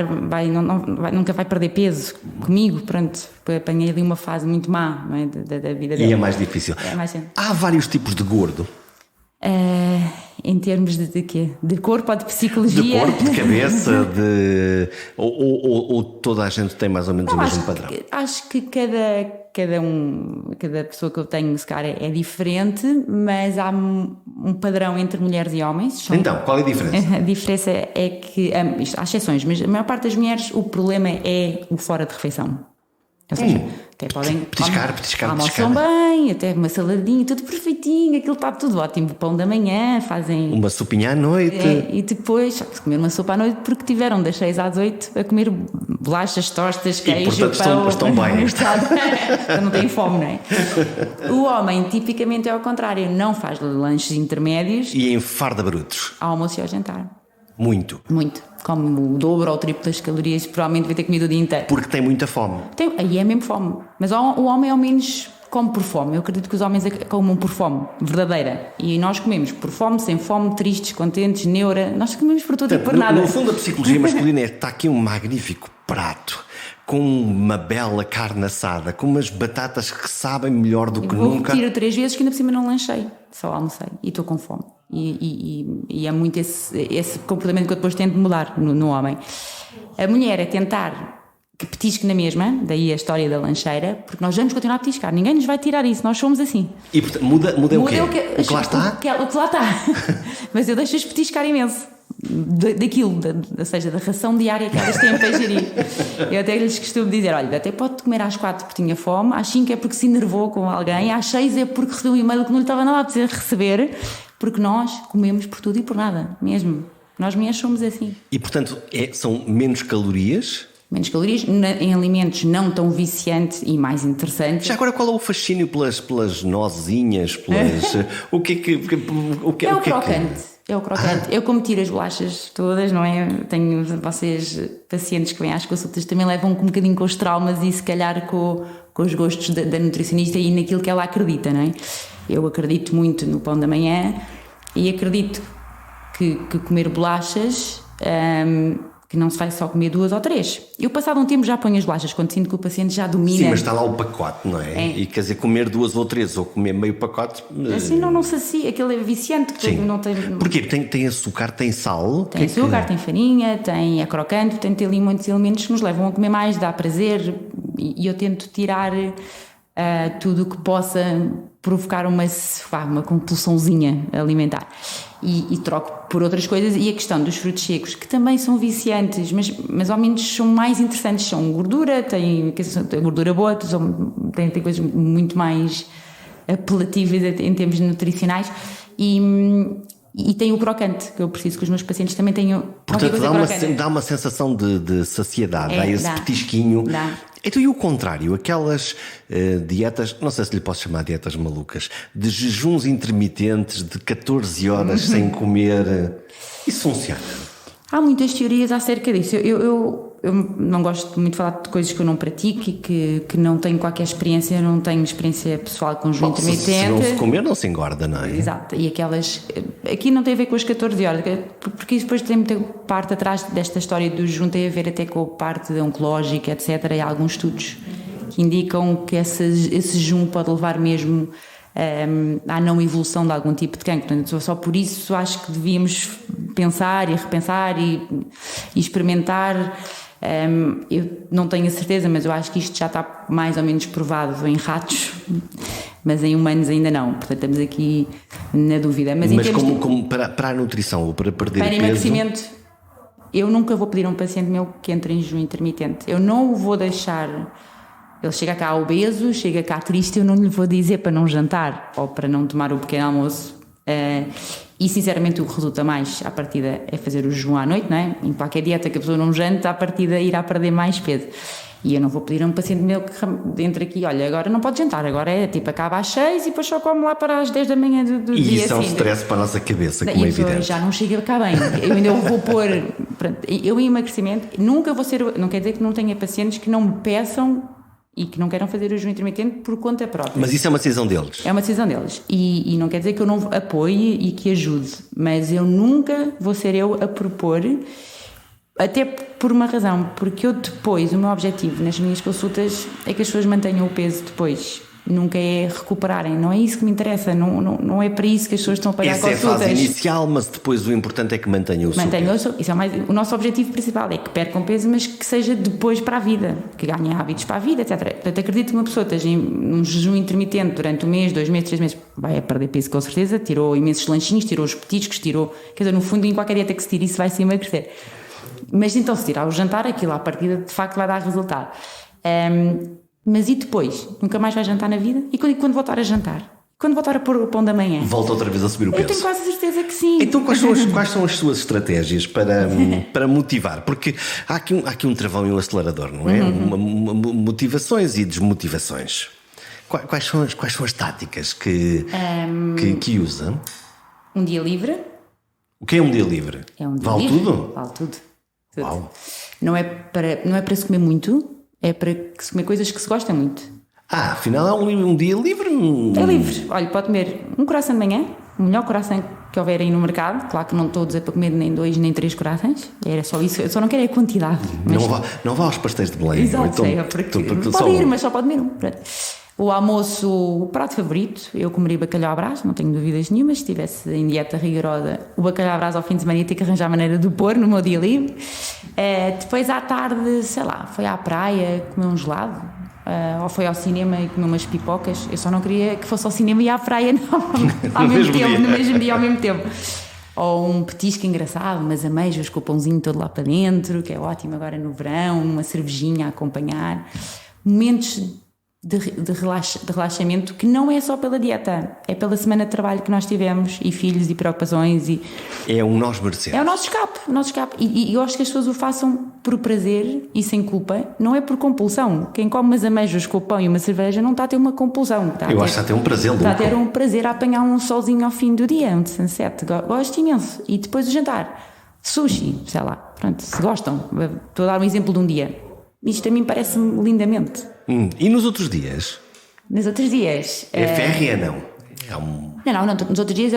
nunca vai perder peso comigo, pronto, apanhei ali uma fase muito má, não é, da vida dele. E é mais difícil. Há vários tipos de gordo. Em termos de quê? De corpo ou de psicologia? De corpo, de cabeça, ou toda a gente tem mais ou menos o mesmo padrão? Acho que cada pessoa que eu tenho, se calhar, é diferente, mas há um padrão entre mulheres e homens. Então, qual é a diferença? A diferença é que, há exceções, mas a maior parte das mulheres, o problema é o fora de refeição. Ou seja, até podem petiscar. Almoçam bem, até uma saladinha, tudo perfeitinho, aquilo está tudo ótimo. Pão da manhã, fazem uma sopinha à noite. E depois se comer uma sopa à noite porque tiveram das 6 às 8 a comer bolachas, tostas, queijo, e, portanto, pão. Estão bem. Não têm fome, não é? O homem tipicamente é ao contrário, não faz lanches intermédios. E enfarda brutos. Ao almoço e ao jantar. Muito. Como o dobro ou o triplo das calorias, provavelmente vai ter comido o dia inteiro. Porque tem muita fome. Aí é mesmo fome. Mas o homem ao menos come por fome. Eu acredito que os homens comem por fome verdadeira. E nós comemos por fome, sem fome, tristes, contentes, neura. Nós comemos por tudo e por nada. No fundo, a psicologia masculina está aqui um magnífico prato, com uma bela carne assada, com umas batatas que sabem melhor do que nunca. Tiro 3 vezes que ainda por cima não lanchei, só almocei e estou com fome. E é muito esse comportamento que eu depois tento mudar no homem. A mulher é tentar que petisque na mesma, daí a história da lancheira, porque nós vamos continuar a petiscar, ninguém nos vai tirar isso, nós somos assim. E portanto, muda o quê? O que lá está? O que lá está. Mas eu deixo-os petiscar imenso daquilo, ou seja, da ração diária que elas têm para gerir. Eu até lhes costumo dizer, olha, até pode comer às 4 porque tinha fome, às 5 é porque se enervou com alguém, às 6 é porque recebeu um e-mail que não lhe estava nada a precisar receber, porque nós comemos por tudo e por nada, mesmo. Nós mulheres somos assim. E portanto são menos calorias? Menos calorias, em alimentos não tão viciantes e mais interessantes. Já agora, qual é o fascínio pelas nozinhas? O que é o crocante. É o crocante. Eu, como tiro as bolachas todas, não é? Tenho vocês, pacientes que vêm às consultas, também levam um bocadinho com os traumas e se calhar com os gostos da nutricionista e naquilo que ela acredita, não é? Eu acredito muito no pão da manhã e acredito que comer bolachas, que não se vai só comer 2 ou 3. Eu, passado um tempo, já ponho as bolachas, quando sinto que o paciente já domina. Sim, mas está lá o pacote, não é? E quer dizer, comer 2 ou 3 ou comer meio pacote... Assim não se sacia, aquilo é viciante. Sim. Não tem... Porquê? Tem açúcar, tem sal? Tem açúcar, tem farinha, é crocante, tem ali muitos elementos que nos levam a comer mais, dá prazer, e eu tento tirar tudo o que possa provocar uma compulsãozinha alimentar. E troco por outras coisas, e a questão dos frutos secos, que também são viciantes, mas ao menos são mais interessantes, são gordura, tem gordura boa, tem coisas muito mais apelativas em termos nutricionais, e E tem o crocante, que eu preciso que os meus pacientes também tenham. Portanto, dá uma sensação de saciedade, dá esse petisquinho. Dá. Então, e o contrário, aquelas dietas, não sei se lhe posso chamar dietas malucas, de jejuns intermitentes de 14 horas sem comer, isso funciona? Há muitas teorias acerca disso. Eu não gosto muito de falar de coisas que eu não pratico e que não tenho qualquer experiência, eu não tenho experiência pessoal com jejum intermitente. Se não se comer, não se engorda, não é? Exato, e aquelas. Aqui não tem a ver com as 14 horas, porque isso depois tem muita parte atrás desta história do jejum, tem a ver até com a parte oncológica, etc. E há alguns estudos que indicam que esse jejum pode levar mesmo à não evolução de algum tipo de cancro. Portanto, só por isso acho que devíamos pensar e repensar e experimentar. Eu não tenho a certeza, mas eu acho que isto já está mais ou menos provado em ratos, mas em humanos ainda não. Portanto, estamos aqui na dúvida. Mas como para a nutrição ou para perder para peso? emagrecimento, eu nunca vou pedir a um paciente meu que entre em jejum intermitente. Eu não o vou deixar. Ele chega cá obeso, chega cá triste, eu não lhe vou dizer para não jantar ou para não tomar o pequeno almoço. E sinceramente o que resulta mais à partida é fazer o jejum à noite, não é? Em qualquer dieta que a pessoa não jante, à partida irá perder mais peso. E eu não vou pedir a um paciente meu que entre aqui, olha, agora não pode jantar, agora é tipo acaba às 6 e depois só come lá para as 10 da manhã do dia. E isso é um assim, stress para a nossa cabeça, como é evidente. Já não chega cá bem. Eu ainda vou pôr. Eu em emagrecimento nunca vou ser. Não quer dizer que não tenha pacientes que não me peçam e que não queiram fazer o jejum intermitente por conta própria. Mas isso é uma decisão deles? É uma decisão deles. E não quer dizer que eu não apoie e que ajude, mas eu nunca vou ser eu a propor, até por uma razão, porque eu depois, o meu objetivo nas minhas consultas é que as pessoas mantenham o peso depois. Nunca é recuperarem, não é isso que me interessa, não é para isso que as pessoas estão a pagar consultas. Essa é a fase inicial, mas depois o importante é que mantenham o seu peso. Isso é o nosso objetivo principal, é que percam peso, mas que seja depois para a vida, que ganhem hábitos para a vida, etc. Portanto, acredito que uma pessoa esteja em um jejum intermitente durante 1 mês, 2 meses, 3 meses, vai a perder peso com certeza, tirou imensos lanchinhos, tirou os petiscos, quer dizer, no fundo, em qualquer dieta que se tire, isso vai se emagrecer. Mas então, se tirar o jantar, aquilo à partida de facto vai dar resultado. Mas e depois? Nunca mais vai jantar na vida? E quando voltar a jantar? Quando voltar a pôr o pão da manhã? Volta outra vez a subir o peso? Eu tenho quase certeza que sim. Então quais são as suas estratégias para motivar? Porque há aqui um travão e um acelerador, não é? Motivações e desmotivações. Quais são as táticas que usa? Um dia livre. O que é um dia livre? É um dia Vale livre. tudo? Vale tudo. Uau. Não é para se comer muito, é para se comer coisas que se gosta muito. Afinal é um dia livre? É livre. Olha, pode comer um coração de manhã, o melhor coração que houver aí no mercado. Claro que não estou a dizer para comer nem 2 nem 3 corações. Era só isso. Eu só não quero a quantidade. Mas... Não vá aos pastéis de Belém. Exato, pode ir, mas só pode comer um. O almoço, o prato favorito, eu comeria bacalhau à Brás, não tenho dúvidas nenhuma. Se estivesse em dieta rigorosa, o bacalhau à Brás ao fim de semana ia ter que arranjar a maneira de o pôr no meu dia livre. Depois à tarde, sei lá, foi à praia comer um gelado, ou foi ao cinema e comer umas pipocas. Eu só não queria que fosse ao cinema e à praia no mesmo dia ao mesmo tempo. Ou um petisco engraçado, umas ameijas com o pãozinho todo lá para dentro, que é ótimo agora no verão, uma cervejinha a acompanhar. Momentos de relaxamento que não é só pela dieta, é pela semana de trabalho que nós tivemos e filhos e preocupações é o nós merecemos. É o nosso escape. E eu acho que as pessoas o façam por prazer e sem culpa, não é por compulsão. Quem come umas ameijas com o pão e uma cerveja não está a ter uma compulsão, eu acho que está a ter um prazer louco. Está a ter um prazer a apanhar um solzinho ao fim do dia, um sunset. Gosto imenso. E depois o jantar, sushi, sei lá, pronto, se gostam, estou a dar um exemplo de um dia. Isto a mim parece-me lindamente. E nos outros dias? Nos outros dias... É férrea, não? Não. Nos outros dias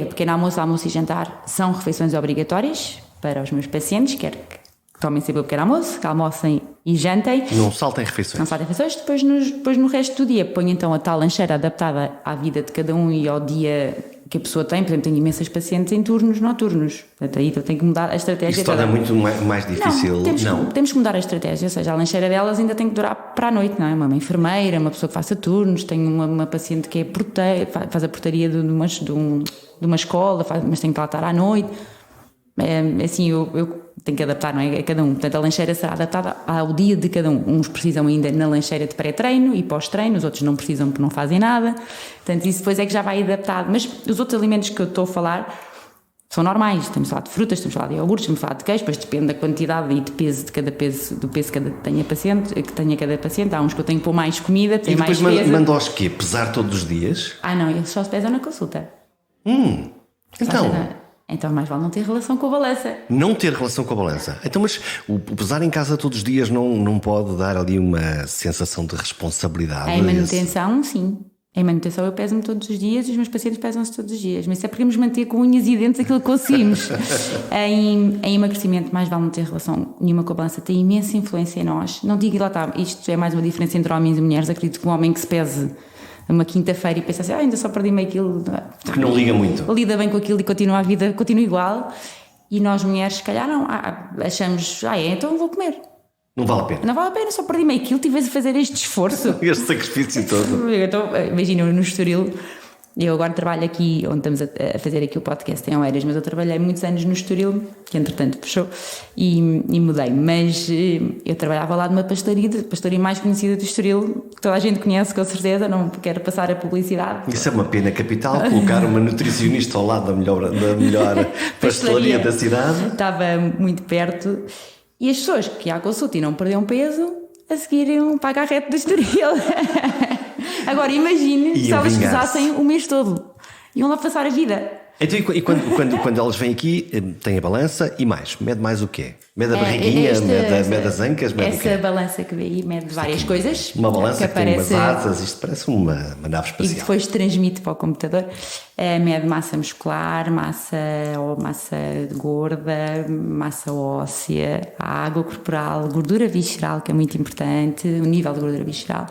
pequeno almoço e jantar são refeições obrigatórias para os meus pacientes, quer que tomem sempre o pequeno almoço, que almocem e jantem. Não saltem refeições. Depois no resto do dia ponho então a tal lancheira adaptada à vida de cada um e ao dia que a pessoa tem. Por exemplo, tenho imensas pacientes em turnos noturnos. Portanto, aí eu tenho que mudar a estratégia. Isso torna muito mais difícil. Temos que mudar a estratégia. Ou seja, a lancheira delas ainda tem que durar para a noite, não é? Uma enfermeira, uma pessoa que faça turnos. Tenho uma paciente que é faz a portaria de uma escola, mas tem que lá estar à noite. Assim, eu tenho que adaptar, não é? A cada um. Portanto, a lancheira será adaptada ao dia de cada um. Uns precisam ainda na lancheira de pré-treino e pós-treino, os outros não precisam porque não fazem nada. Portanto, isso depois é que já vai adaptado. Mas os outros alimentos que eu estou a falar são normais. Estamos a falar de frutas, estamos a falar de iogurtes, estamos a falar de queijo, depois depende da quantidade e do peso que tenha cada paciente. Há uns que eu tenho que pôr mais comida, tem mais peso. E depois manda-os quê? Pesar todos os dias? Não, eles só se pesam na consulta. Então mais vale não ter relação com a balança. Não ter relação com a balança. Então, mas o pesar em casa todos os dias não pode dar ali uma sensação de responsabilidade? Em manutenção, sim. Em manutenção eu peso-me todos os dias e os meus pacientes pesam-se todos os dias. Mas isso é porque podemos manter com unhas e dentes aquilo que conseguimos. em emagrecimento, mais vale não ter relação nenhuma com a balança. Tem imensa influência em nós. Não digo, lá está, isto é mais uma diferença entre homens e mulheres. Acredito que um homem que se pese uma quinta-feira e pensa assim, ainda só perdi meio quilo. Porque não liga muito. Lida bem com aquilo e continua a vida, continua igual. E nós mulheres, se calhar, não. Achamos, então vou comer. Não vale a pena. Não vale a pena, só perdi meio quilo, tivesse a fazer este esforço. Este sacrifício todo. Então, imagina, no Estoril, eu agora trabalho aqui, onde estamos a fazer aqui o podcast em Oeiras, mas eu trabalhei muitos anos no Estoril, que entretanto fechou, e mudei. Mas eu trabalhava lá numa pastelaria mais conhecida do Estoril, que toda a gente conhece com certeza, não quero passar a publicidade. Isso é uma pena capital, colocar uma nutricionista ao lado da melhor pastelaria da cidade. Estava muito perto. E as pessoas que iam à consulta e não perdiam peso, a seguir iam para a Garrete do Estoril. Agora imagine se elas pesassem o mês todo. Iam lá passar a vida. Então, e quando elas vêm aqui, tem a balança e mais? Mede mais o quê? Mede a barriguinha, mede as ancas, mede o quê? Essa balança que vem aí mede várias coisas. Uma balança que tem umas asas, isto parece uma nave espacial. E depois transmite para o computador. Mede massa muscular, massa gorda, massa óssea, água corporal, gordura visceral, que é muito importante, o nível de gordura visceral.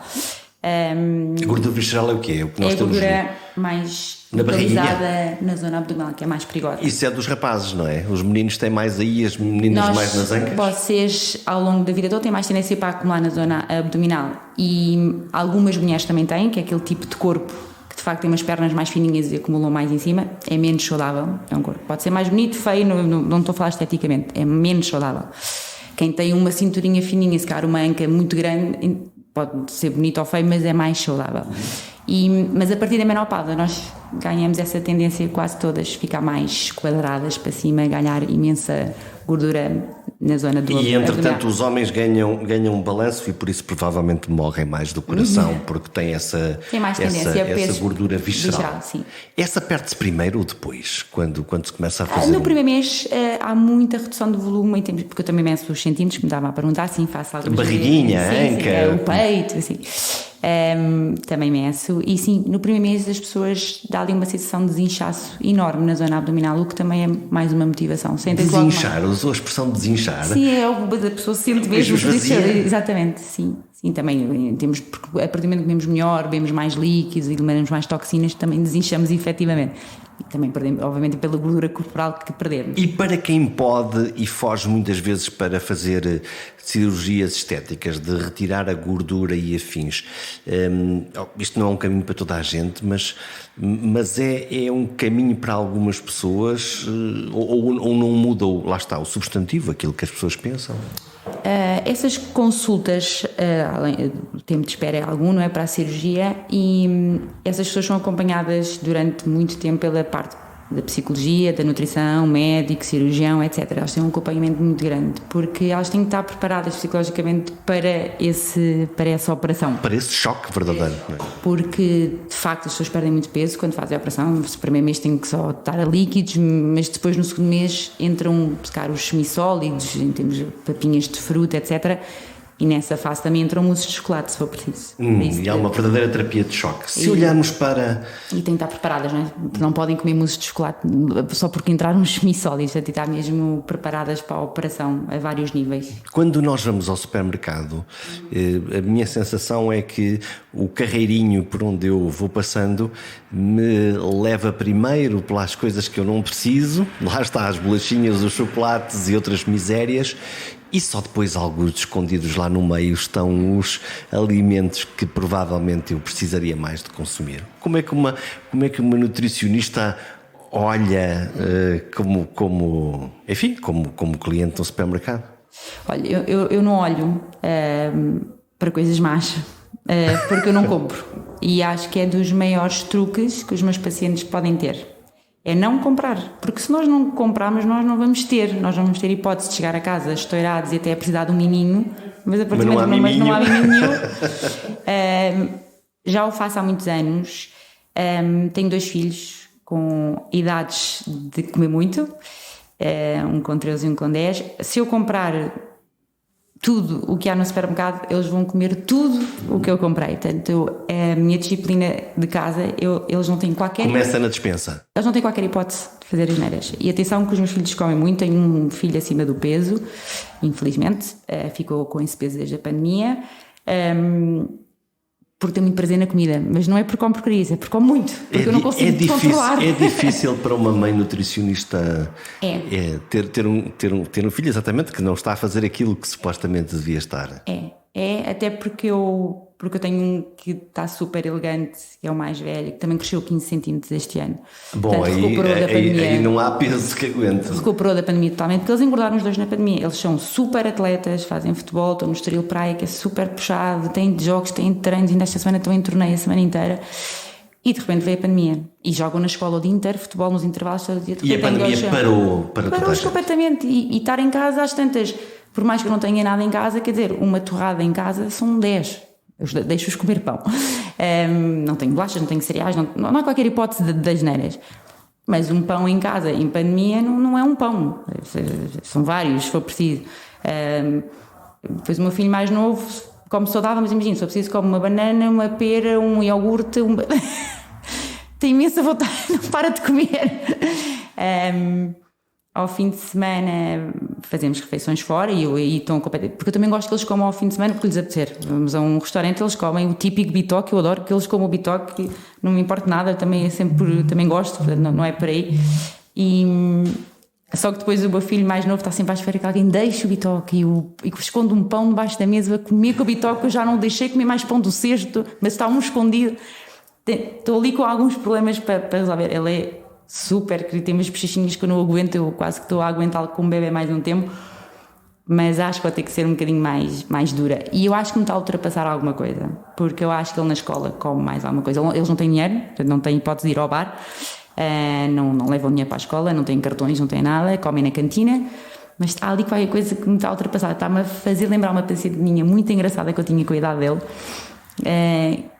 A gordura visceral é o quê? O que nós a gordura mais localizada na zona abdominal, que é mais perigosa. Isso é dos rapazes, não é? Os meninos têm mais aí, as meninas mais nas ancas? Vocês, ao longo da vida toda, têm mais tendência para acumular na zona abdominal. E algumas mulheres também têm, que é aquele tipo de corpo que de facto tem umas pernas mais fininhas e acumulam mais em cima. É menos saudável. É um corpo. Pode ser mais bonito, feio, não estou a falar esteticamente. É menos saudável. Quem tem uma cinturinha fininha, se calhar uma anca muito grande, pode ser bonito ou feio, mas é mais saudável. Mas a partir da menopausa nós ganhamos essa tendência quase todas, ficar mais quadradas para cima, ganhar imensa gordura na zona do abdômen. E entretanto os homens ganham um balanço e por isso provavelmente morrem mais do coração, porque tem essa gordura visceral. Sim. Essa perde-se primeiro ou depois, quando se começa a fazer? No primeiro mês há muita redução de volume, porque eu também meço os centímetros, que me estava a perguntar, assim, faço algumas barriguinha, anca, o peito, assim. Também meço, e sim, no primeiro mês as pessoas dão-lhe uma sensação de desinchaço enorme na zona abdominal, o que também é mais uma motivação. Desinchar, usou a expressão desinchar? Sim, a pessoa sente mesmo exatamente, sim, também temos, porque a partir do momento que comemos melhor, bebemos mais líquidos e eliminamos mais toxinas, também desinchamos efetivamente. E também perdemos, obviamente, pela gordura corporal que perdemos. E para quem pode e foge muitas vezes para fazer cirurgias estéticas, de retirar a gordura e afins, isto não é um caminho para toda a gente, mas é um caminho para algumas pessoas, ou não muda, lá está, o substantivo, aquilo que as pessoas pensam? Essas consultas, o tempo de espera é algum, não é, para a cirurgia, e essas pessoas são acompanhadas durante muito tempo pela parte da psicologia, da nutrição, médico, cirurgião, etc. Elas têm um acompanhamento muito grande, porque elas têm que estar preparadas psicologicamente para essa operação. Para esse choque verdadeiro. Não é? Porque, de facto, as pessoas perdem muito peso quando fazem a operação. No primeiro mês têm que só estar a líquidos, mas depois no segundo mês entram, os semissólidos, em termos de papinhas de fruta, etc. E nessa fase também entram mousses de chocolate, se for preciso. E há uma verdadeira terapia de choque. Se olharmos para... E têm que estar preparadas, não é? Não podem comer mousses de chocolate só porque entraram uns semissólidos, têm que estar mesmo preparadas para a operação a vários níveis. Quando nós vamos ao supermercado, a minha sensação é que o carreirinho por onde eu vou passando me leva primeiro pelas coisas que eu não preciso. Lá está as bolachinhas, os chocolates e outras misérias. E só depois, alguns escondidos lá no meio, estão os alimentos que provavelmente eu precisaria mais de consumir. Como é que uma nutricionista olha como cliente no supermercado? Olha, eu não olho para coisas más, porque eu não compro. E acho que é dos maiores truques que os meus pacientes podem ter. é não comprar, porque se nós não comprarmos, nós não vamos ter hipótese de chegar a casa estourados e até a precisar de um miminho, mas a partir do momento mas não há miminho nenhum. Já o faço há muitos anos, tenho 2 filhos com idades de comer muito, um com 13 e um com 10. Se eu comprar tudo o que há no supermercado, eles vão comer tudo o que eu comprei. Portanto, a minha disciplina de casa, eles não têm qualquer... Começa na despensa. Eles não têm qualquer hipótese de fazer asneiras. E atenção que os meus filhos comem muito. Tenho um filho acima do peso, infelizmente. Ficou com esse peso desde a pandemia. Porque tem muito prazer na comida. Mas não é porque come porcarias, é porque come muito. Porque eu não consigo controlar. É difícil para uma mãe nutricionista ter um filho exatamente que não está a fazer aquilo que supostamente devia estar. Até porque eu tenho um que está super elegante, que é o mais velho, que também cresceu 15 centímetros este ano. Bom, portanto, aí não há peso que aguente. Recuperou da pandemia totalmente, porque eles engordaram os 2 na pandemia. Eles são super atletas, fazem futebol, estão no Estoril Praia, que é super puxado, têm jogos, têm treinos, ainda esta semana estão em torneio a semana inteira. E de repente veio a pandemia. E jogam na escola o dia inteiro, futebol nos intervalos todo dia. E a pandemia parou completamente. E estar em casa às tantas, por mais que eu não tenha nada em casa, quer dizer, uma torrada em casa são 10. Eu deixo-os comer pão. Não tenho bolachas, não tenho cereais, não há qualquer hipótese de asneiras. Mas um pão em casa, em pandemia, não é um pão. São vários, se for preciso. Depois o meu filho mais novo come saudável, mas imagina, se for preciso, come uma banana, uma pera, um iogurte, tem imensa vontade, não para de comer. Ao fim de semana fazemos refeições fora e estão completamente... Porque eu também gosto que eles comam ao fim de semana porque lhes apetecer. Vamos a um restaurante, eles comem o típico bitoque, eu adoro que eles comam o bitoque, não me importa nada, também gosto, não é por aí. Só que depois o meu filho mais novo está sempre à espera que alguém deixe o bitoque e esconde um pão debaixo da mesa a comer com o bitoque. Eu já não deixei comer mais pão do cesto, mas está um escondido. Estou ali com alguns problemas para resolver. Ele é super querido, tem umas bochechinhas que eu não aguento, eu quase que estou a aguentá-lo com um bebê mais um tempo, mas acho que vou ter que ser um bocadinho mais dura. E eu acho que me está a ultrapassar alguma coisa, porque eu acho que ele na escola come mais alguma coisa. Eles não têm dinheiro, portanto não têm hipótese de ir ao bar, não levam dinheiro para a escola, não têm cartões, não têm nada, comem na cantina, mas há ali qualquer coisa que me está a ultrapassar. Está-me a fazer lembrar uma pacientinha muito engraçada que eu tinha com a idade dele,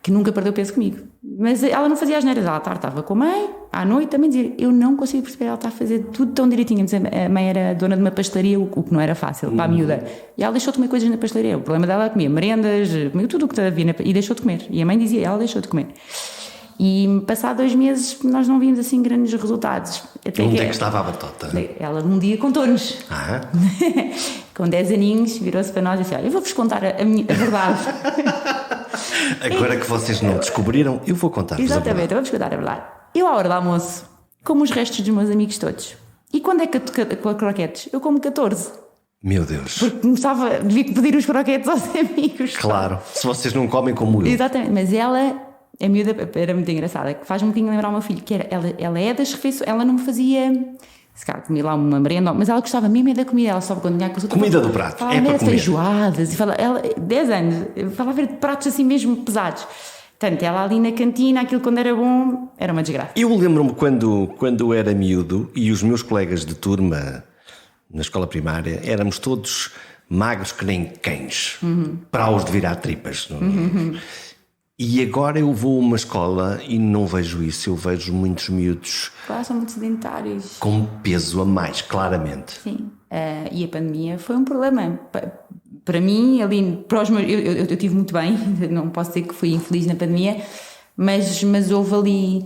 que nunca perdeu peso comigo. Mas ela não fazia asneiras, ela estava com a mãe, à noite também dizia, eu não consigo perceber, ela está a fazer tudo tão direitinho. A mãe era dona de uma pastelaria, o que não era fácil para a miúda, e ela deixou de comer coisas na pastelaria. O problema dela é comia merendas, comia tudo o que havia e deixou de comer, e a mãe dizia, ela deixou de comer. E passado 2 meses nós não vimos assim grandes resultados. Onde é que estava a batota? Ela um dia contou-nos. Com 10 aninhos virou-se para nós e disse, olha, eu vou-vos contar a verdade. Agora que vocês não descobriram, eu vou contar-vos a verdade. Exatamente, eu vou-vos contar a verdade. Eu à hora do almoço como os restos dos meus amigos todos. E quando é que com croquetes? Eu como 14. Meu Deus. Porque devia pedir os croquetes aos amigos. Claro, se vocês não comem como eu. Exatamente, mas ela... A miúda era muito engraçada, que faz um bocadinho lembrar o meu filho, que era, ela é das refeições, ela não me fazia, se calhar comia lá uma merenda, mas ela gostava mesmo da comida, ela só quando tinha comida do prato, é para comer. Feijoadas, e ela, 10 anos, falava de pratos assim mesmo pesados. Portanto, ela ali na cantina, aquilo quando era bom, era uma desgraça. Eu lembro-me quando era miúdo e os meus colegas de turma na escola primária, éramos todos magros que nem cães, para os de virar tripas. E agora eu vou a uma escola e não vejo isso, eu vejo muitos miúdos... Claro, são muito sedentários. Com peso a mais, claramente. Sim, e a pandemia foi um problema. Para mim, ali, para os meus, eu tive muito bem, não posso dizer que fui infeliz na pandemia, mas houve ali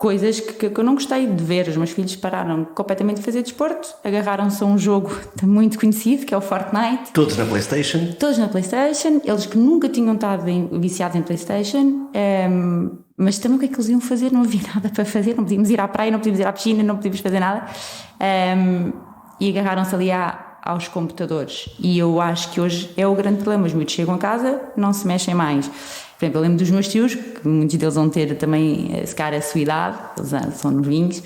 coisas que eu não gostei de ver. Os meus filhos pararam completamente de fazer desporto, agarraram-se a um jogo muito conhecido, que é o Fortnite. Todos na PlayStation? Todos na PlayStation, eles que nunca tinham estado viciados em PlayStation, mas também o que é que eles iam fazer? Não havia nada para fazer, não podíamos ir à praia, não podíamos ir à piscina, não podíamos fazer nada, e agarraram-se ali aos computadores. E eu acho que hoje é o grande problema. Os miúdos chegam a casa, não se mexem mais. Por exemplo, eu lembro dos meus tios, que muitos deles vão ter também, se calhar, a sua idade, eles são novinhos,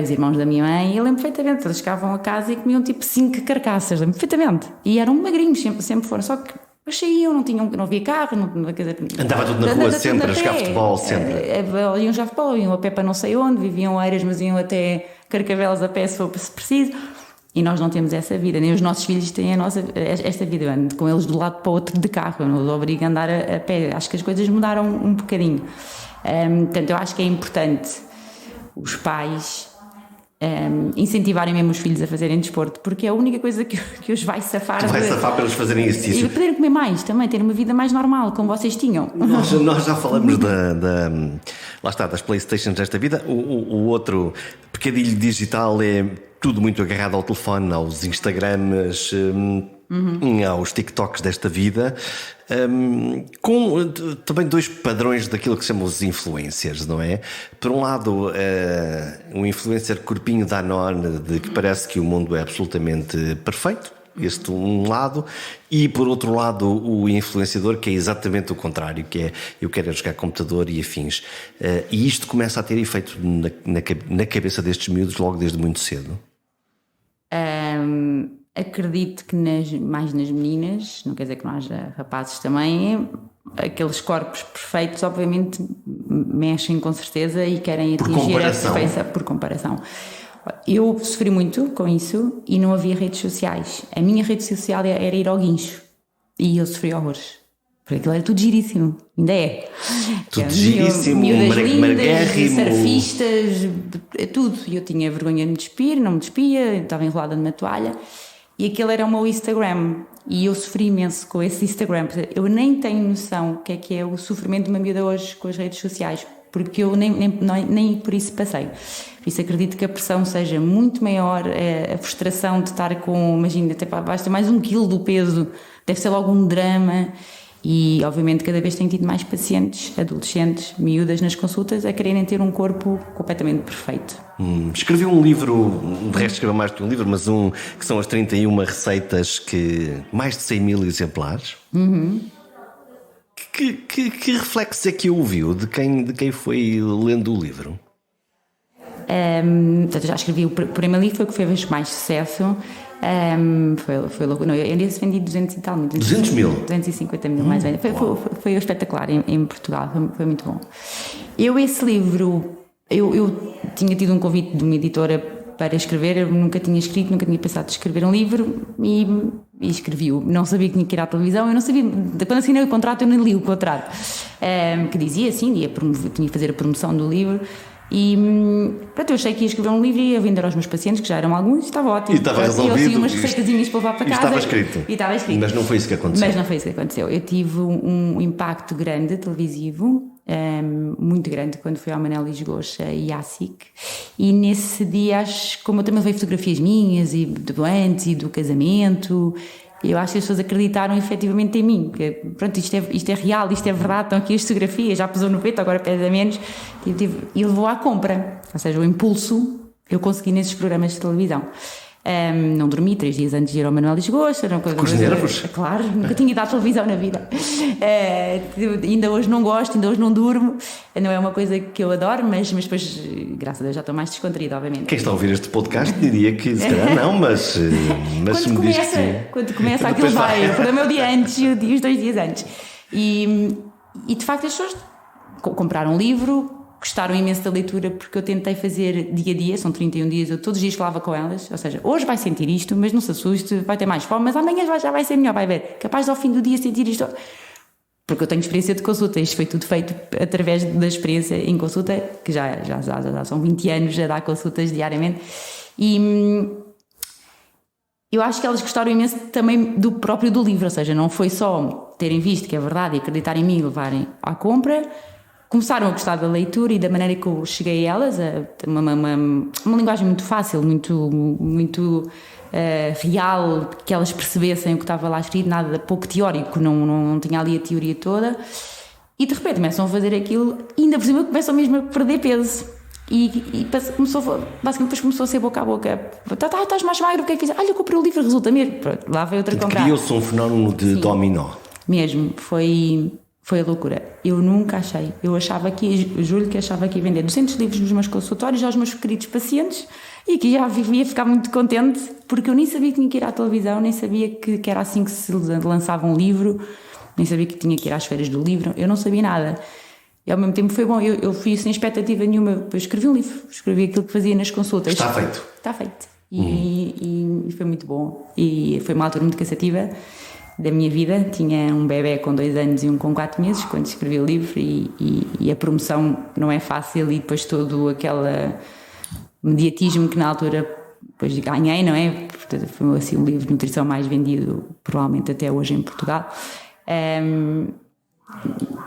os irmãos da minha mãe, e eu lembro perfeitamente, eles chegavam a casa e comiam tipo 5 carcaças, lembro perfeitamente, e eram magrinhos, sempre foram, só que Depois saíam, não havia carro, quer dizer, Andava tudo na rua sempre, a jogar futebol sempre. Iam jogar futebol, iam a pé para não sei onde, viviam Eiras, mas iam até Carcavelos a pé se preciso. E nós não temos essa vida, nem os nossos filhos têm esta vida. Eu ando com eles de um lado para o outro de carro, eu não os obrigo a andar a pé. Acho que as coisas mudaram um bocadinho. Portanto, eu acho que é importante os pais incentivarem mesmo os filhos a fazerem desporto, porque é a única coisa que os vai safar. Vai safar para eles fazerem exercício. E poderem comer mais também, ter uma vida mais normal, como vocês tinham. Nós já falamos das Playstations desta vida. O outro pecadilho digital é tudo muito agarrado ao telefone, aos Instagrams, aos TikToks desta vida, com também dois padrões daquilo que se chama os influencers, não é? Por um lado, um influencer corpinho Danone, de que parece que o mundo é absolutamente perfeito, este um lado, e por outro lado o influenciador, que é exatamente o contrário, que é eu quero jogar computador e afins. E isto começa a ter efeito na cabeça destes miúdos logo desde muito cedo. Acredito que mais nas meninas, não quer dizer que não haja rapazes também, aqueles corpos perfeitos obviamente mexem com certeza e querem atingir a perfeição por comparação. Eu sofri muito com isso e não havia redes sociais. A minha rede social era ir ao guincho e eu sofri horrores. Porque aquilo era tudo giríssimo, ainda é. Tudo giríssimo, marguérrimo, surfistas, tudo. E eu tinha vergonha de me despir, não me despia, estava enrolada numa toalha. E aquele era o meu Instagram. E eu sofri imenso com esse Instagram. Eu nem tenho noção o que é o sofrimento de uma miúda hoje com as redes sociais, porque eu nem por isso passei. Por isso acredito que a pressão seja muito maior, a frustração de estar com, imagina, até basta mais 1 quilo do peso, deve ser logo um drama. E obviamente cada vez tenho tido mais pacientes, adolescentes, miúdas nas consultas a quererem ter um corpo completamente perfeito. Escrevi um livro, de resto escreveu mais do que um livro, mas que são as 31 receitas, que mais de 100.000 exemplares. Que reflexo é que ouviu de quem foi lendo o livro? Portanto, já escrevi o primeiro livro, foi o que fez mais sucesso. Foi louco. Não, eu ainda vendi 200 e tal. 200 mil? 250 mil, mais ou menos. Foi espetacular em Portugal, foi muito bom. Esse livro, eu tinha tido um convite de uma editora para escrever, eu nunca tinha escrito, nunca tinha pensado em escrever um livro e escrevi-o. Não sabia que tinha que ir à televisão, eu não sabia, quando assinei o contrato eu nem li o contrato, que dizia assim, tinha que fazer a promoção do livro. E pronto, eu achei que ia escrever um livro e ia vender aos meus pacientes, que já eram alguns, e estava ótimo. E estava resolvido. Eu tinha umas receitazinhas para levar para casa. E estava escrito. Mas não foi isso que aconteceu. Eu tive um impacto grande televisivo, muito grande, quando fui ao Manelis Goxa e à SIC. E nesse dia, como eu também veio fotografias minhas, e do antes e do casamento, eu acho que as pessoas acreditaram efetivamente em mim, que pronto, isto é real, isto é verdade, estão aqui as fotografias, já pesou 90, agora pesa menos, e levou à compra, ou seja, o impulso eu consegui nesses programas de televisão. Não dormi 3 dias antes de ir ao Manuel Lisgoa, com os nervos? Claro, nunca tinha ido à televisão na vida. Ainda hoje não gosto, ainda hoje não durmo, não é uma coisa que eu adoro, mas depois, graças a Deus, já estou mais descontraída, obviamente. Quem está a ouvir este podcast diria que se calhar não, mas quando começa aquilo vai, o programa é o dia antes e os 2 dias antes. E de facto as pessoas compraram um livro, gostaram imenso da leitura, porque eu tentei fazer dia a dia, são 31 dias, eu todos os dias falava com elas, ou seja, hoje vai sentir isto, mas não se assuste, vai ter mais fome, mas amanhã já vai ser melhor, vai ver, capaz de ao fim do dia sentir isto, porque eu tenho experiência de consulta, isto foi tudo feito através da experiência em consulta, que já são 20 anos a dar consultas diariamente, e eu acho que elas gostaram imenso também do próprio do livro, ou seja, não foi só terem visto que é verdade e acreditar em mim e levarem à compra. Começaram a gostar da leitura e da maneira que eu cheguei a elas, uma linguagem muito fácil, muito real, que elas percebessem o que estava lá escrito, nada pouco teórico, não tinha ali a teoria toda. E de repente começam a fazer aquilo e ainda por cima começam mesmo a perder peso. E basicamente começou a ser boca a boca. Estás mais magro, o que é que fiz? Eu comprei o livro, resulta mesmo. Pronto, lá veio outra comprar. Criou-se um fenómeno de dominó. Mesmo, foi a loucura. Eu nunca achei. Eu juro que achava que ia vender 200 livros nos meus consultórios aos meus queridos pacientes, E que já vivia ficar muito contente, porque eu nem sabia que tinha que ir à televisão, nem sabia que era assim que se lançava um livro, nem sabia que tinha que ir às feiras do livro, eu não sabia nada. E ao mesmo tempo foi bom, eu fui sem expectativa nenhuma, eu escrevi um livro, escrevi aquilo que fazia nas consultas. Está feito. Está feito. E foi muito bom. E foi uma altura muito cansativa da minha vida. Tinha um bebê com 2 anos e um com 4 meses quando escrevi o livro, e a promoção não é fácil, e depois todo aquele mediatismo que na altura depois ganhei, não é? Portanto, foi assim o livro de nutrição mais vendido provavelmente até hoje em Portugal.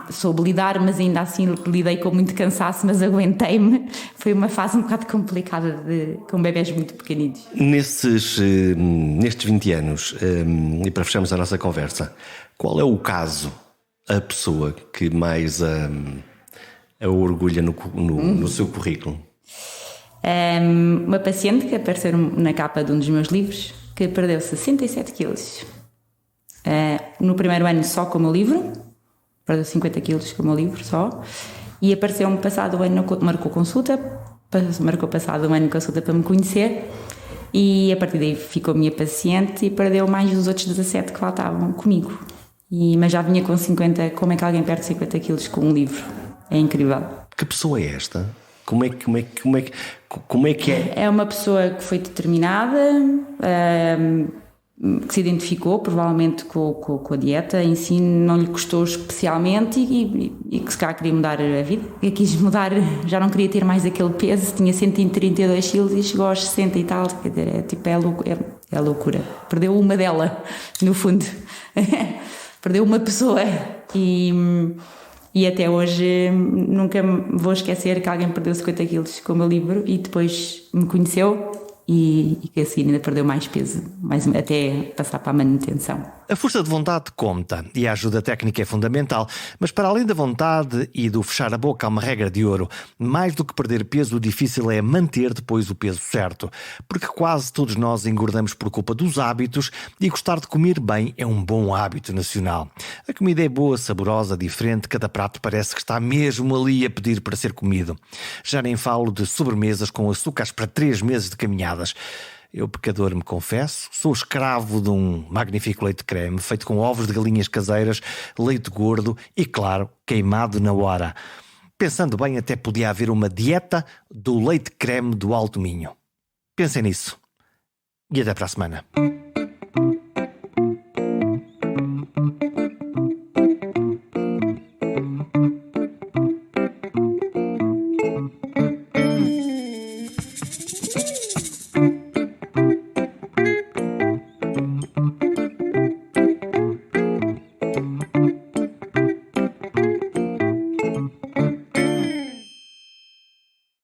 Soube lidar, mas ainda assim lidei com muito cansaço, mas aguentei-me. Foi uma fase um bocado complicada com bebés muito pequeninos. Nestes 20 anos, e para fecharmos a nossa conversa, qual é o caso, a pessoa que mais a orgulha no seu currículo? Uma paciente que apareceu na capa de um dos meus livros, que perdeu 67 quilos. No primeiro ano só com o meu livro, perdeu 50 quilos com o meu livro só, e apareceu-me passado o ano, marcou passado um ano consulta para me conhecer, e a partir daí ficou minha paciente e perdeu mais dos outros 17 que lá estavam comigo. Mas já vinha com 50, como é que alguém perde 50 quilos com um livro? É incrível. Que pessoa é esta? Como é que é? É uma pessoa que foi determinada, que se identificou provavelmente com a dieta em si, não lhe custou especialmente, e que se calhar queria mudar a vida. E quis mudar, já não queria ter mais aquele peso, tinha 132 quilos e chegou aos 60 e tal. Quer dizer, é loucura. Perdeu uma dela, no fundo. Perdeu uma pessoa. E até hoje nunca vou esquecer que alguém perdeu 50 quilos com o meu livro e depois me conheceu, e que assim ainda perdeu mais peso, até passar para a manutenção. A força de vontade conta e a ajuda técnica é fundamental, mas para além da vontade e do fechar a boca há uma regra de ouro. Mais do que perder peso, o difícil é manter depois o peso certo, porque quase todos nós engordamos por culpa dos hábitos, e gostar de comer bem é um bom hábito nacional. A comida é boa, saborosa, diferente, cada prato parece que está mesmo ali a pedir para ser comido. Já nem falo de sobremesas com açúcares para 3 meses de caminhadas. Eu, pecador, me confesso, sou escravo de um magnífico leite creme feito com ovos de galinhas caseiras, leite gordo e, claro, queimado na hora. Pensando bem, até podia haver uma dieta do leite creme do Alto Minho. Pensem nisso. E até para a semana.